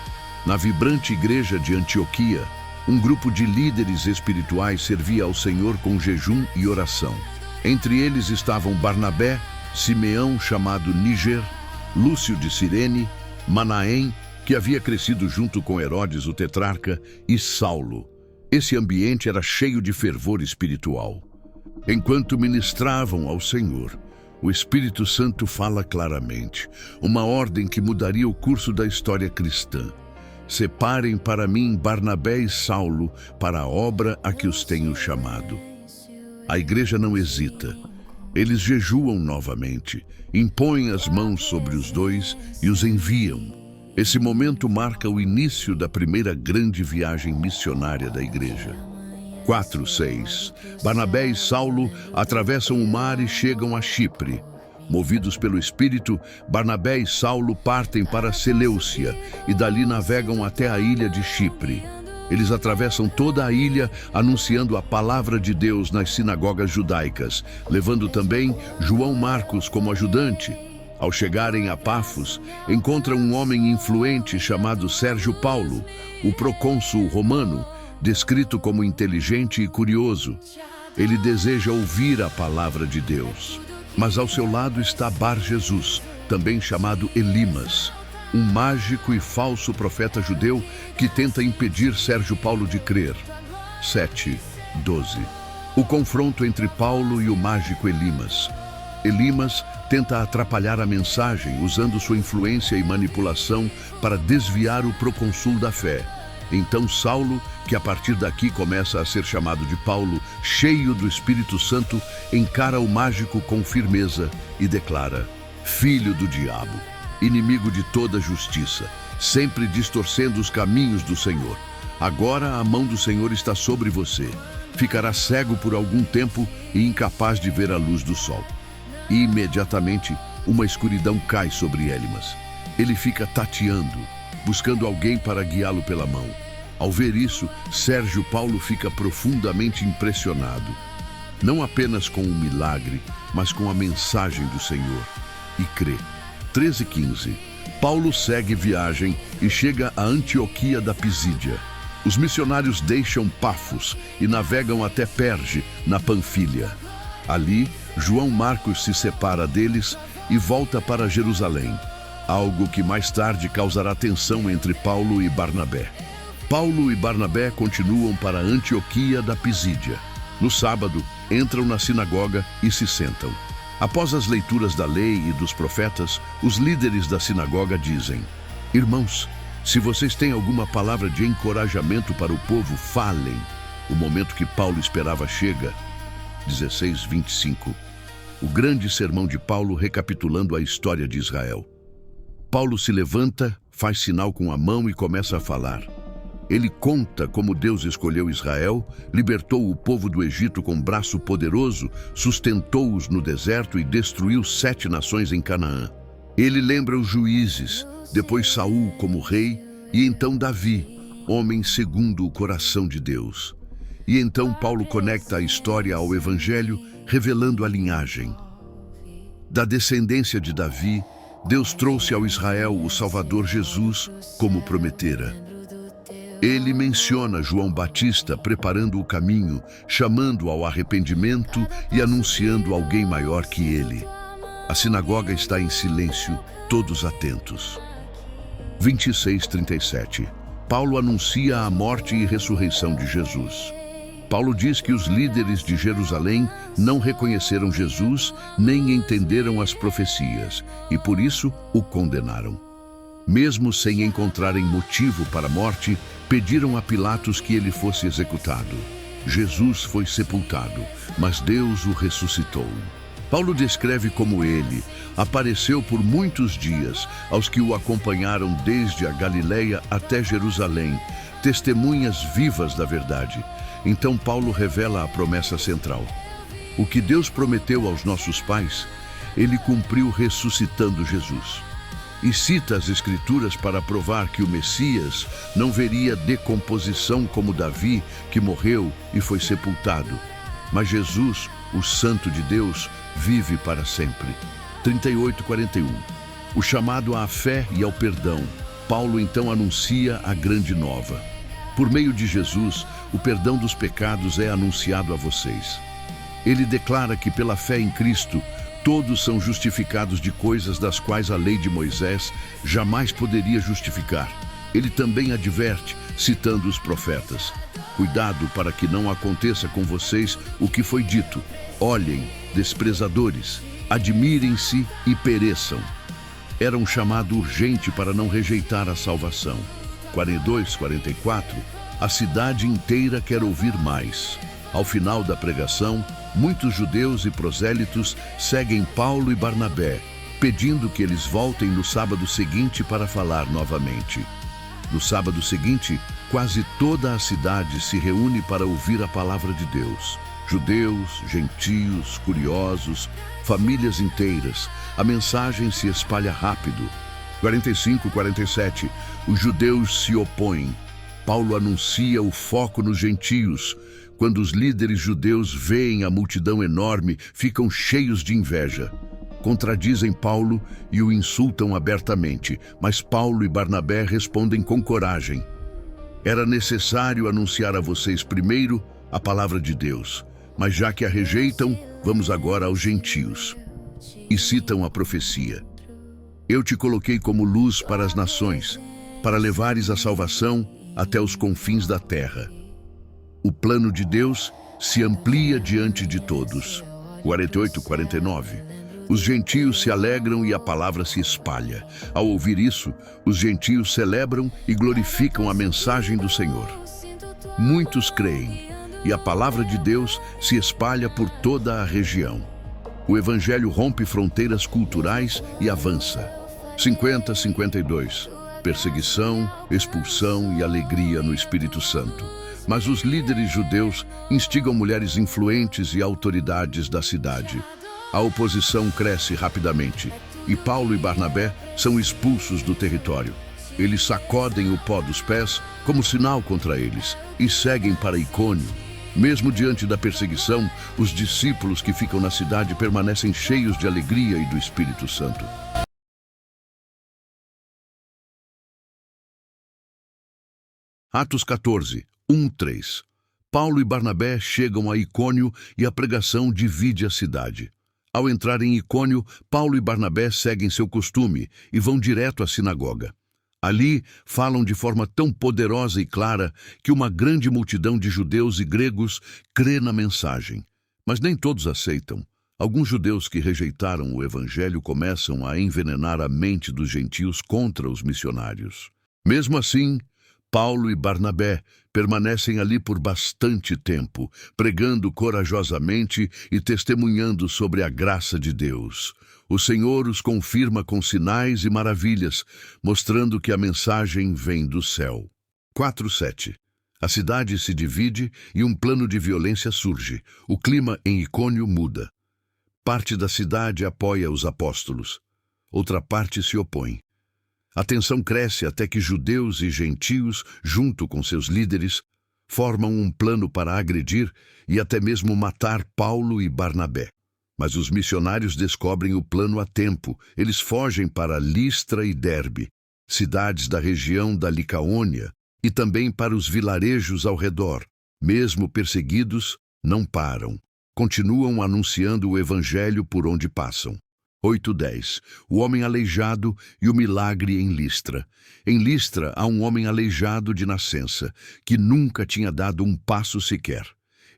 Na vibrante igreja de Antioquia, um grupo de líderes espirituais servia ao Senhor com jejum e oração. Entre eles estavam Barnabé, Simeão, chamado Níger, Lúcio de Cirene, Manaém, que havia crescido junto com Herodes, o tetrarca, e Saulo. Esse ambiente era cheio de fervor espiritual. Enquanto ministravam ao Senhor, o Espírito Santo fala claramente, uma ordem que mudaria o curso da história cristã. Separem para mim Barnabé e Saulo para a obra a que os tenho chamado. A igreja não hesita. Eles jejuam novamente, impõem as mãos sobre os dois e os enviam. Esse momento marca o início da primeira grande viagem missionária da igreja. 4:6. Barnabé e Saulo atravessam o mar e chegam a Chipre. Movidos pelo Espírito, Barnabé e Saulo partem para Seleucia e dali navegam até a ilha de Chipre. Eles atravessam toda a ilha anunciando a palavra de Deus nas sinagogas judaicas, levando também João Marcos como ajudante. Ao chegarem a Pafos, encontram um homem influente chamado Sérgio Paulo, o procônsul romano, descrito como inteligente e curioso. Ele deseja ouvir a palavra de Deus. Mas ao seu lado está Bar Jesus, também chamado Elimas, um mágico e falso profeta judeu que tenta impedir Sérgio Paulo de crer. 7:12. O confronto entre Paulo e o mágico Elimas. Elimas tenta atrapalhar a mensagem usando sua influência e manipulação para desviar o procônsul da fé. Então Saulo, que a partir daqui começa a ser chamado de Paulo, cheio do Espírito Santo, encara o mágico com firmeza e declara: "Filho do diabo, inimigo de toda justiça, sempre distorcendo os caminhos do Senhor. Agora a mão do Senhor está sobre você. Ficará cego por algum tempo e incapaz de ver a luz do sol." E imediatamente uma escuridão cai sobre Elimas. Ele fica tateando, buscando alguém para guiá-lo pela mão. Ao ver isso, Sérgio Paulo fica profundamente impressionado, não apenas com o milagre, mas com a mensagem do Senhor, e crê. 13:15. Paulo segue viagem e chega a Antioquia da Pisídia. Os missionários deixam Pafos e navegam até Perge, na Panfilha. Ali, João Marcos se separa deles e volta para Jerusalém, algo que mais tarde causará tensão entre Paulo e Barnabé. Paulo e Barnabé continuam para Antioquia da Pisídia. No sábado, entram na sinagoga e se sentam. Após as leituras da lei e dos profetas, os líderes da sinagoga dizem: "Irmãos, se vocês têm alguma palavra de encorajamento para o povo, falem." O momento que Paulo esperava chega. 16:25. O grande sermão de Paulo recapitulando a história de Israel. Paulo se levanta, faz sinal com a mão e começa a falar. Ele conta como Deus escolheu Israel, libertou o povo do Egito com braço poderoso, sustentou-os no deserto e destruiu 7 nações em Canaã. Ele lembra os juízes, depois Saul como rei e então Davi, homem segundo o coração de Deus. E então Paulo conecta a história ao Evangelho, revelando a linhagem. Da descendência de Davi, Deus trouxe ao Israel o Salvador Jesus, como prometera. Ele menciona João Batista preparando o caminho, chamando ao arrependimento e anunciando alguém maior que ele. A sinagoga está em silêncio, todos atentos. 26:37. Paulo anuncia a morte e ressurreição de Jesus. Paulo diz que os líderes de Jerusalém não reconheceram Jesus nem entenderam as profecias e por isso o condenaram. Mesmo sem encontrarem motivo para a morte, pediram a Pilatos que ele fosse executado. Jesus foi sepultado, mas Deus o ressuscitou. Paulo descreve como ele apareceu por muitos dias aos que o acompanharam desde a Galileia até Jerusalém, testemunhas vivas da verdade. Então Paulo revela a promessa central. O que Deus prometeu aos nossos pais, ele cumpriu ressuscitando Jesus. E cita as Escrituras para provar que o Messias não veria decomposição como Davi, que morreu e foi sepultado. Mas Jesus, o Santo de Deus, vive para sempre. 38:41. O chamado à fé e ao perdão. Paulo então anuncia a grande nova. Por meio de Jesus, o perdão dos pecados é anunciado a vocês. Ele declara que pela fé em Cristo, todos são justificados de coisas das quais a lei de Moisés jamais poderia justificar. Ele também adverte, citando os profetas: cuidado para que não aconteça com vocês o que foi dito. Olhem, desprezadores, admirem-se e pereçam. Era um chamado urgente para não rejeitar a salvação. 42:44. A cidade inteira quer ouvir mais. Ao final da pregação, muitos judeus e prosélitos seguem Paulo e Barnabé, pedindo que eles voltem no sábado seguinte para falar novamente. No sábado seguinte, quase toda a cidade se reúne para ouvir a palavra de Deus. Judeus, gentios, curiosos, famílias inteiras. A mensagem se espalha rápido. 45:47. Os judeus se opõem. Paulo anuncia o foco nos gentios. Quando os líderes judeus veem a multidão enorme, ficam cheios de inveja. Contradizem Paulo e o insultam abertamente, mas Paulo e Barnabé respondem com coragem. Era necessário anunciar a vocês primeiro a palavra de Deus, mas já que a rejeitam, vamos agora aos gentios. E citam a profecia. Eu te coloquei como luz para as nações, para levares a salvação até os confins da terra. O plano de Deus se amplia diante de todos. 48:49. Os gentios se alegram e a palavra se espalha. Ao ouvir isso, os gentios celebram e glorificam a mensagem do Senhor. Muitos creem, e a palavra de Deus se espalha por toda a região. O evangelho rompe fronteiras culturais e avança. 50:52. Perseguição, expulsão e alegria no Espírito Santo. Mas os líderes judeus instigam mulheres influentes e autoridades da cidade. A oposição cresce rapidamente e Paulo e Barnabé são expulsos do território. Eles sacodem o pó dos pés como sinal contra eles e seguem para Icônio. Mesmo diante da perseguição, os discípulos que ficam na cidade permanecem cheios de alegria e do Espírito Santo. Atos 14:1-3. Paulo e Barnabé chegam a Icônio e a pregação divide a cidade. Ao entrar em Icônio, Paulo e Barnabé seguem seu costume e vão direto à sinagoga. Ali, falam de forma tão poderosa e clara que uma grande multidão de judeus e gregos crê na mensagem. Mas nem todos aceitam. Alguns judeus que rejeitaram o evangelho começam a envenenar a mente dos gentios contra os missionários. Mesmo assim, Paulo e Barnabé permanecem ali por bastante tempo, pregando corajosamente e testemunhando sobre a graça de Deus. O Senhor os confirma com sinais e maravilhas, mostrando que a mensagem vem do céu. 4:7. A cidade se divide e um plano de violência surge. O clima em Icônio muda. Parte da cidade apoia os apóstolos. Outra parte se opõe. A tensão cresce até que judeus e gentios, junto com seus líderes, formam um plano para agredir e até mesmo matar Paulo e Barnabé. Mas os missionários descobrem o plano a tempo. Eles fogem para Listra e Derbe, cidades da região da Licaônia, e também para os vilarejos ao redor. Mesmo perseguidos, não param. Continuam anunciando o evangelho por onde passam. 8:10. O homem aleijado e o milagre em Listra. Em Listra há um homem aleijado de nascença, que nunca tinha dado um passo sequer.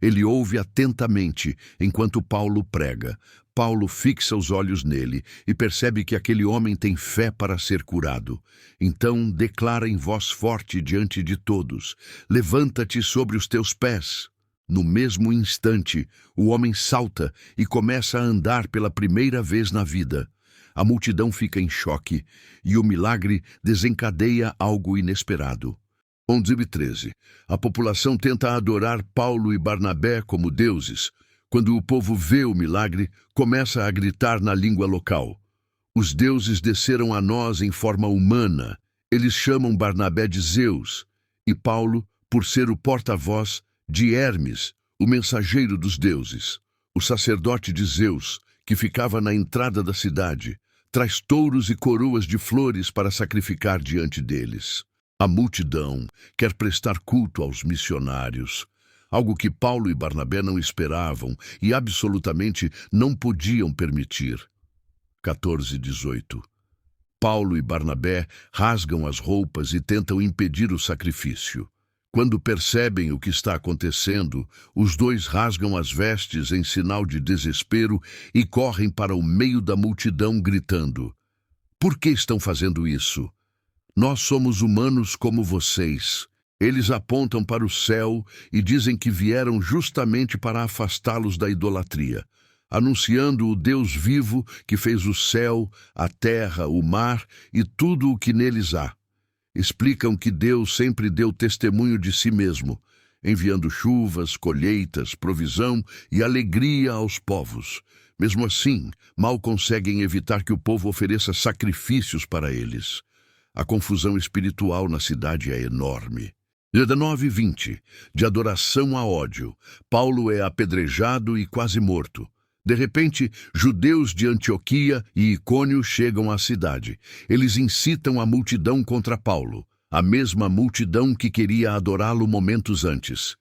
Ele ouve atentamente enquanto Paulo prega. Paulo fixa os olhos nele e percebe que aquele homem tem fé para ser curado. Então declara em voz forte diante de todos: levanta-te sobre os teus pés. No mesmo instante, o homem salta e começa a andar pela primeira vez na vida. A multidão fica em choque e o milagre desencadeia algo inesperado. 11:13. A população tenta adorar Paulo e Barnabé como deuses. Quando o povo vê o milagre, começa a gritar na língua local: os deuses desceram a nós em forma humana. Eles chamam Barnabé de Zeus e Paulo, por ser o porta-voz, de Hermes, o mensageiro dos deuses. O sacerdote de Zeus, que ficava na entrada da cidade, traz touros e coroas de flores para sacrificar diante deles. A multidão quer prestar culto aos missionários, algo que Paulo e Barnabé não esperavam e absolutamente não podiam permitir. 14:18. Paulo e Barnabé rasgam as roupas e tentam impedir o sacrifício. Quando percebem o que está acontecendo, os dois rasgam as vestes em sinal de desespero e correm para o meio da multidão gritando: por que estão fazendo isso? Nós somos humanos como vocês. Eles apontam para o céu e dizem que vieram justamente para afastá-los da idolatria, anunciando o Deus vivo que fez o céu, a terra, o mar e tudo o que neles há. Explicam que Deus sempre deu testemunho de si mesmo, enviando chuvas, colheitas, provisão e alegria aos povos. Mesmo assim, mal conseguem evitar que o povo ofereça sacrifícios para eles. A confusão espiritual na cidade é enorme. 19:20. De adoração a ódio, Paulo é apedrejado e quase morto. De repente, judeus de Antioquia e Icônio chegam à cidade. Eles incitam a multidão contra Paulo, a mesma multidão que queria adorá-lo momentos antes.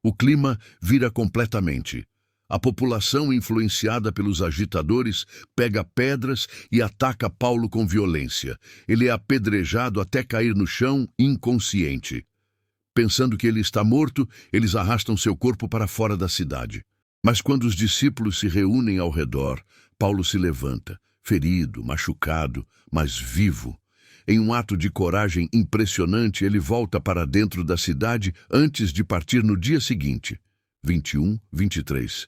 O clima vira completamente. A população, influenciada pelos agitadores, pega pedras e ataca Paulo com violência. Ele é apedrejado até cair no chão, inconsciente. Pensando que ele está morto, eles arrastam seu corpo para fora da cidade. Mas quando os discípulos se reúnem ao redor, Paulo se levanta, ferido, machucado, mas vivo. Em um ato de coragem impressionante, ele volta para dentro da cidade antes de partir no dia seguinte. 21:23.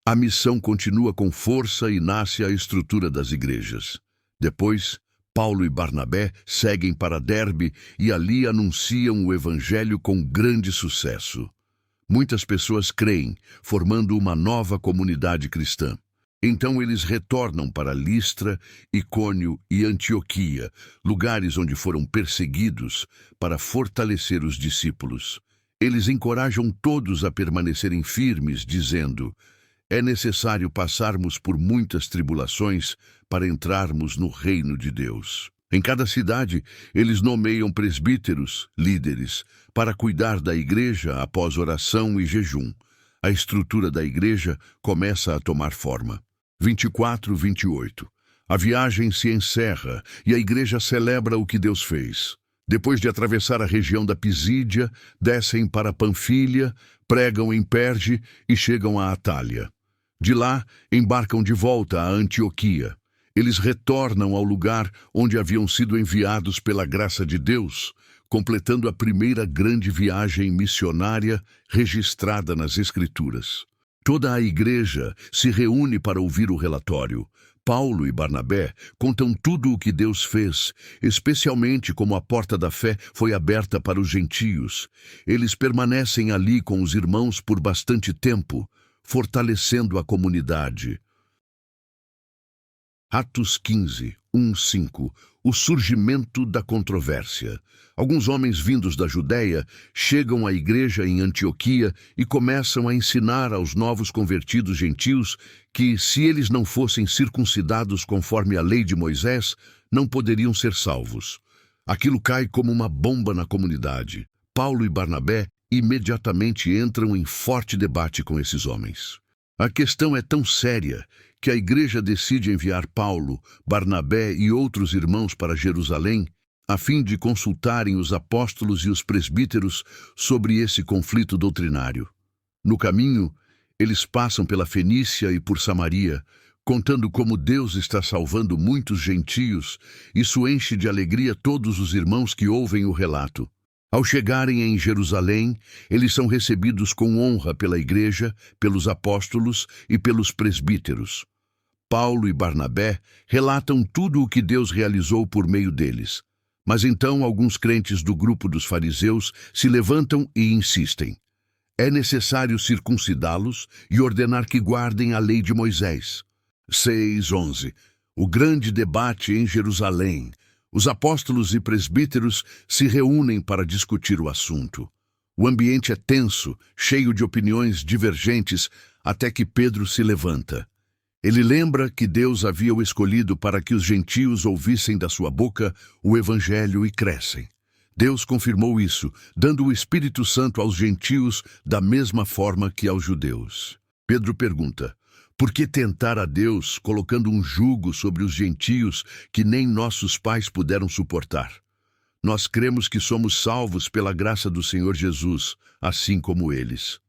A missão continua com força e nasce a estrutura das igrejas. Depois, Paulo e Barnabé seguem para Derbe e ali anunciam o evangelho com grande sucesso. Muitas pessoas creem, formando uma nova comunidade cristã. Então eles retornam para Listra, Icônio e Antioquia, lugares onde foram perseguidos, para fortalecer os discípulos. Eles encorajam todos a permanecerem firmes, dizendo: é necessário passarmos por muitas tribulações para entrarmos no reino de Deus. Em cada cidade, eles nomeiam presbíteros, líderes, para cuidar da igreja após oração e jejum. A estrutura da igreja começa a tomar forma. 24:28. A viagem se encerra e a igreja celebra o que Deus fez. Depois de atravessar a região da Pisídia, descem para Panfília, pregam em Perge e chegam a Atália. De lá, embarcam de volta a Antioquia. Eles retornam ao lugar onde haviam sido enviados pela graça de Deus, completando a primeira grande viagem missionária registrada nas Escrituras. Toda a igreja se reúne para ouvir o relatório. Paulo e Barnabé contam tudo o que Deus fez, especialmente como a porta da fé foi aberta para os gentios. Eles permanecem ali com os irmãos por bastante tempo, fortalecendo a comunidade. Atos 15:1-5. O surgimento da controvérsia. Alguns homens vindos da Judéia chegam à igreja em Antioquia e começam a ensinar aos novos convertidos gentios que, se eles não fossem circuncidados conforme a lei de Moisés, não poderiam ser salvos. Aquilo cai como uma bomba na comunidade. Paulo e Barnabé imediatamente entram em forte debate com esses homens. A questão é tão séria que a igreja decide enviar Paulo, Barnabé e outros irmãos para Jerusalém a fim de consultarem os apóstolos e os presbíteros sobre esse conflito doutrinário. No caminho, eles passam pela Fenícia e por Samaria, contando como Deus está salvando muitos gentios. Isso enche de alegria todos os irmãos que ouvem o relato. Ao chegarem em Jerusalém, eles são recebidos com honra pela igreja, pelos apóstolos e pelos presbíteros. Paulo e Barnabé relatam tudo o que Deus realizou por meio deles. Mas então alguns crentes do grupo dos fariseus se levantam e insistem. É necessário circuncidá-los e ordenar que guardem a lei de Moisés. 6:11. O grande debate em Jerusalém. Os apóstolos e presbíteros se reúnem para discutir o assunto. O ambiente é tenso, cheio de opiniões divergentes, até que Pedro se levanta. Ele lembra que Deus havia o escolhido para que os gentios ouvissem da sua boca o Evangelho e crescem. Deus confirmou isso, dando o Espírito Santo aos gentios da mesma forma que aos judeus. Pedro pergunta: por que tentar a Deus colocando um jugo sobre os gentios que nem nossos pais puderam suportar? Nós cremos que somos salvos pela graça do Senhor Jesus, assim como eles.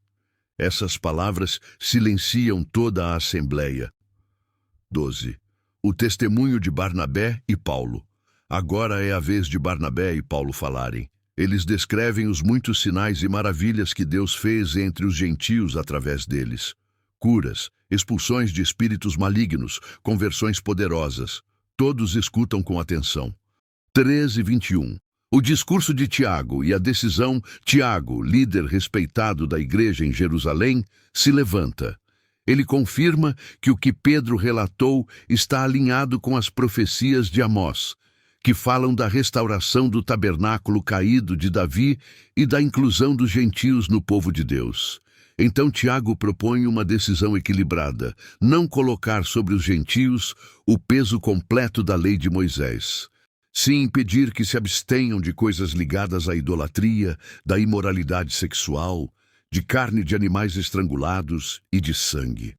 Essas palavras silenciam toda a assembleia. 12. O testemunho de Barnabé e Paulo. Agora é a vez de Barnabé e Paulo falarem. Eles descrevem os muitos sinais e maravilhas que Deus fez entre os gentios através deles. Curas, expulsões de espíritos malignos, conversões poderosas. Todos escutam com atenção. 13:21. O discurso de Tiago e a decisão. Tiago, líder respeitado da igreja em Jerusalém, se levanta. Ele confirma que o que Pedro relatou está alinhado com as profecias de Amós, que falam da restauração do tabernáculo caído de Davi e da inclusão dos gentios no povo de Deus. Então Tiago propõe uma decisão equilibrada: não colocar sobre os gentios o peso completo da lei de Moisés. Sim, impedir que se abstenham de coisas ligadas à idolatria, da imoralidade sexual, de carne de animais estrangulados e de sangue.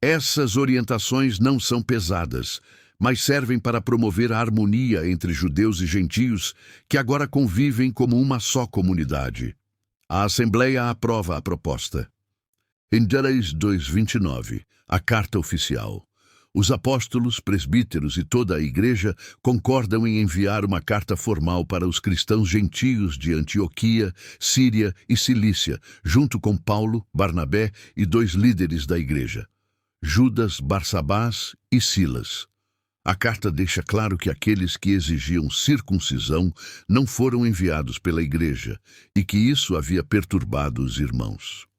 Essas orientações não são pesadas, mas servem para promover a harmonia entre judeus e gentios que agora convivem como uma só comunidade. A Assembleia aprova a proposta. Em 2:29, a carta oficial. Os apóstolos, presbíteros e toda a igreja concordam em enviar uma carta formal para os cristãos gentios de Antioquia, Síria e Cilícia, junto com Paulo, Barnabé e 2 líderes da igreja, Judas, Barsabás e Silas. A carta deixa claro que aqueles que exigiam circuncisão não foram enviados pela igreja e que isso havia perturbado os irmãos.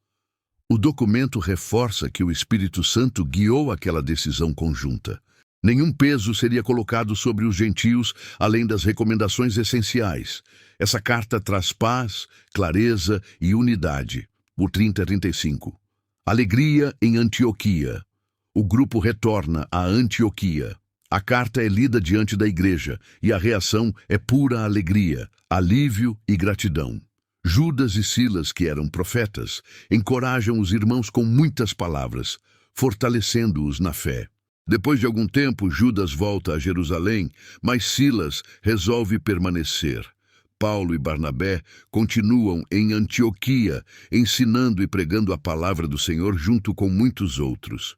O documento reforça que o Espírito Santo guiou aquela decisão conjunta. Nenhum peso seria colocado sobre os gentios, além das recomendações essenciais. Essa carta traz paz, clareza e unidade. O 30:35. Alegria em Antioquia. O grupo retorna a Antioquia. A carta é lida diante da igreja e a reação é pura alegria, alívio e gratidão. Judas e Silas, que eram profetas, encorajam os irmãos com muitas palavras, fortalecendo-os na fé. Depois de algum tempo, Judas volta a Jerusalém, mas Silas resolve permanecer. Paulo e Barnabé continuam em Antioquia, ensinando e pregando a palavra do Senhor junto com muitos outros.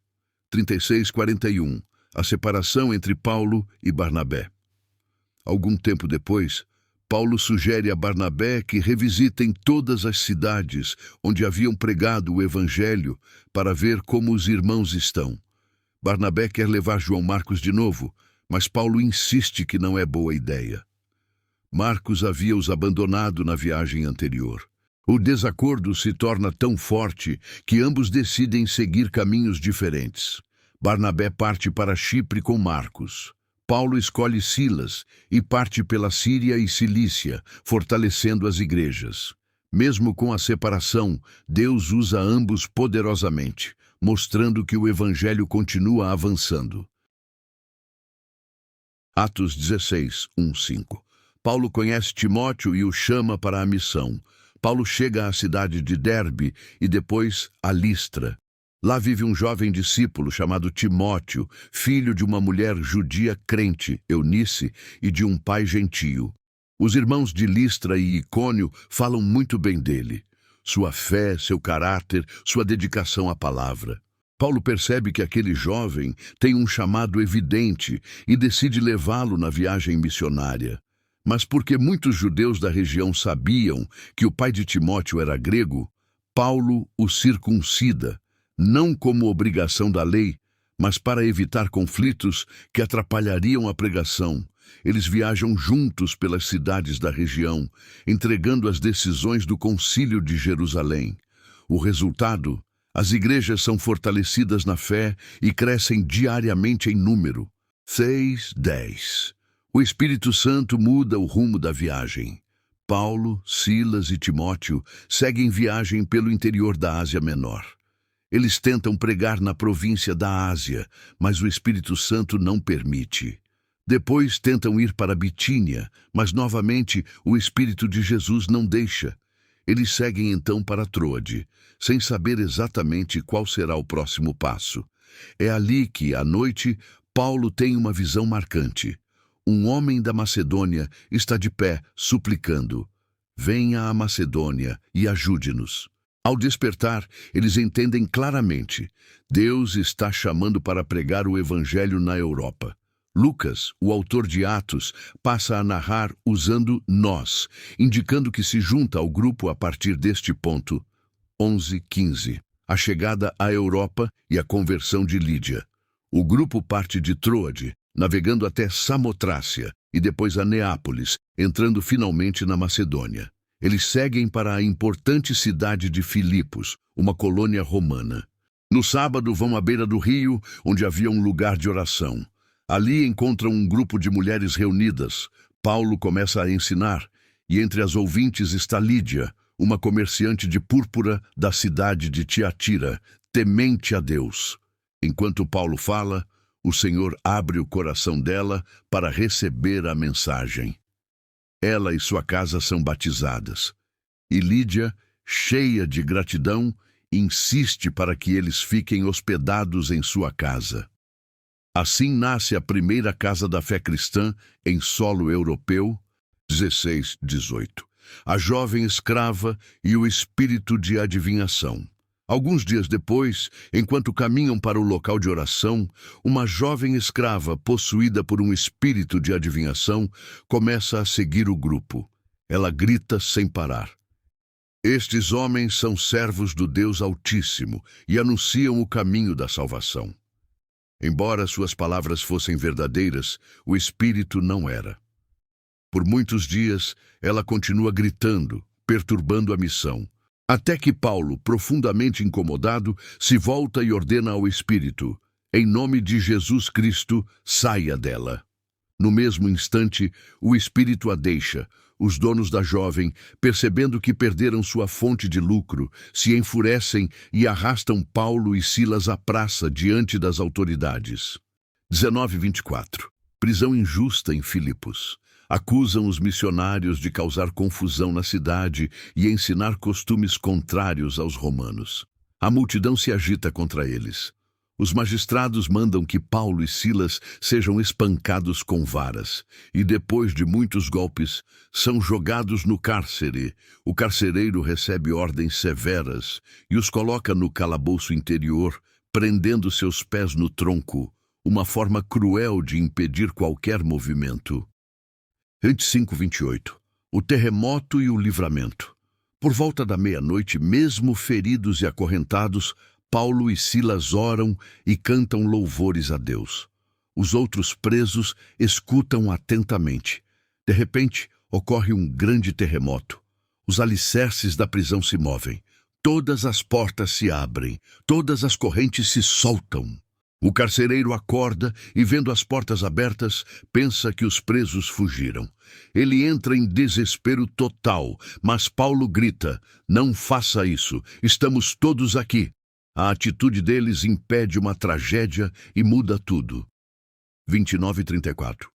36:41. A separação entre Paulo e Barnabé. Algum tempo depois, Paulo sugere a Barnabé que revisitem todas as cidades onde haviam pregado o Evangelho para ver como os irmãos estão. Barnabé quer levar João Marcos de novo, mas Paulo insiste que não é boa ideia. Marcos havia os abandonado na viagem anterior. O desacordo se torna tão forte que ambos decidem seguir caminhos diferentes. Barnabé parte para Chipre com Marcos. Paulo escolhe Silas e parte pela Síria e Cilícia, fortalecendo as igrejas. Mesmo com a separação, Deus usa ambos poderosamente, mostrando que o Evangelho continua avançando. Atos 16:1-5. Paulo conhece Timóteo e o chama para a missão. Paulo chega à cidade de Derbe e depois a Listra. Lá vive um jovem discípulo chamado Timóteo, filho de uma mulher judia crente, Eunice, e de um pai gentio. Os irmãos de Listra e Icônio falam muito bem dele. Sua fé, seu caráter, sua dedicação à palavra. Paulo percebe que aquele jovem tem um chamado evidente e decide levá-lo na viagem missionária. Mas porque muitos judeus da região sabiam que o pai de Timóteo era grego, Paulo o circuncida, não como obrigação da lei, mas para evitar conflitos que atrapalhariam a pregação. Eles viajam juntos pelas cidades da região, entregando as decisões do Concílio de Jerusalém. O resultado? As igrejas são fortalecidas na fé e crescem diariamente em número. 6:10. O Espírito Santo muda o rumo da viagem. Paulo, Silas e Timóteo seguem viagem pelo interior da Ásia Menor. Eles tentam pregar na província da Ásia, mas o Espírito Santo não permite. Depois tentam ir para Bitínia, mas novamente o Espírito de Jesus não deixa. Eles seguem então para Troade, sem saber exatamente qual será o próximo passo. É ali que, à noite, Paulo tem uma visão marcante. Um homem da Macedônia está de pé, suplicando: "Venha à Macedônia e ajude-nos." Ao despertar, eles entendem claramente: Deus está chamando para pregar o Evangelho na Europa. Lucas, o autor de Atos, passa a narrar usando nós, indicando que se junta ao grupo a partir deste ponto. 11:15. A chegada à Europa e a conversão de Lídia. O grupo parte de Troade, navegando até Samotrácia e depois a Neápolis, entrando finalmente na Macedônia. Eles seguem para a importante cidade de Filipos, uma colônia romana. No sábado vão à beira do rio, onde havia um lugar de oração. Ali encontram um grupo de mulheres reunidas. Paulo começa a ensinar, e entre as ouvintes está Lídia, uma comerciante de púrpura da cidade de Tiatira, temente a Deus. Enquanto Paulo fala, o Senhor abre o coração dela para receber a mensagem. Ela e sua casa são batizadas. E Lídia, cheia de gratidão, insiste para que eles fiquem hospedados em sua casa. Assim nasce a primeira casa da fé cristã em solo europeu. 16:18. A jovem escrava e o espírito de adivinhação. Alguns dias depois, enquanto caminham para o local de oração, uma jovem escrava, possuída por um espírito de adivinhação, começa a seguir o grupo. Ela grita sem parar: "Estes homens são servos do Deus Altíssimo e anunciam o caminho da salvação." Embora suas palavras fossem verdadeiras, o espírito não era. Por muitos dias, ela continua gritando, perturbando a missão. Até que Paulo, profundamente incomodado, se volta e ordena ao espírito: "Em nome de Jesus Cristo, saia dela." No mesmo instante, o espírito a deixa. Os donos da jovem, percebendo que perderam sua fonte de lucro, se enfurecem e arrastam Paulo e Silas à praça diante das autoridades. 19:24. Prisão injusta em Filipos. Acusam os missionários de causar confusão na cidade e ensinar costumes contrários aos romanos. A multidão se agita contra eles. Os magistrados mandam que Paulo e Silas sejam espancados com varas, e depois de muitos golpes, são jogados no cárcere. O carcereiro recebe ordens severas e os coloca no calabouço interior, prendendo seus pés no tronco, uma forma cruel de impedir qualquer movimento. 25:28. O terremoto e o livramento. Por volta da meia-noite, mesmo feridos e acorrentados, Paulo e Silas oram e cantam louvores a Deus. Os outros presos escutam atentamente. De repente, ocorre um grande terremoto. Os alicerces da prisão se movem. Todas as portas se abrem. Todas as correntes se soltam. O carcereiro acorda e, vendo as portas abertas, pensa que os presos fugiram. Ele entra em desespero total, mas Paulo grita: "Não faça isso, estamos todos aqui." A atitude deles impede uma tragédia e muda tudo. 29:34.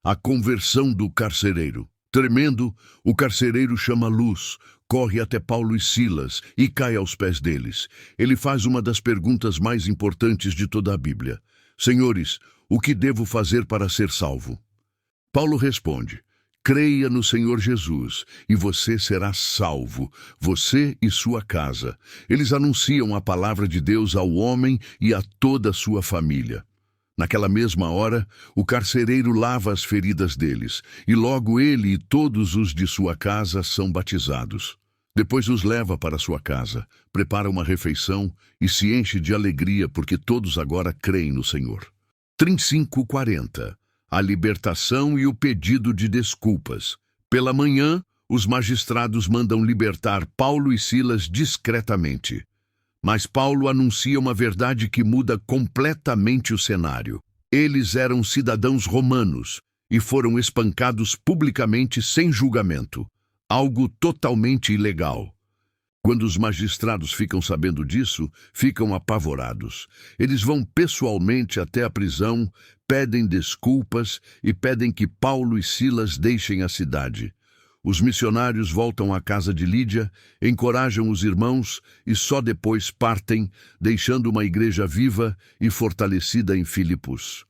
A conversão do carcereiro. Tremendo, o carcereiro chama a luz, corre até Paulo e Silas e cai aos pés deles. Ele faz uma das perguntas mais importantes de toda a Bíblia. Senhores, o que devo fazer para ser salvo? Paulo responde: creia no Senhor Jesus, e você será salvo, você e sua casa. Eles anunciam a palavra de Deus ao homem e a toda a sua família. Naquela mesma hora, o carcereiro lava as feridas deles, e logo ele e todos os de sua casa são batizados. Depois os leva para sua casa, prepara uma refeição e se enche de alegria porque todos agora creem no Senhor. 35:40. A libertação e o pedido de desculpas. Pela manhã, os magistrados mandam libertar Paulo e Silas discretamente. Mas Paulo anuncia uma verdade que muda completamente o cenário. Eles eram cidadãos romanos e foram espancados publicamente sem julgamento, algo totalmente ilegal. Quando os magistrados ficam sabendo disso, ficam apavorados. Eles vão pessoalmente até a prisão, pedem desculpas e pedem que Paulo e Silas deixem a cidade. Os missionários voltam à casa de Lídia, encorajam os irmãos e só depois partem, deixando uma igreja viva e fortalecida em Filipos.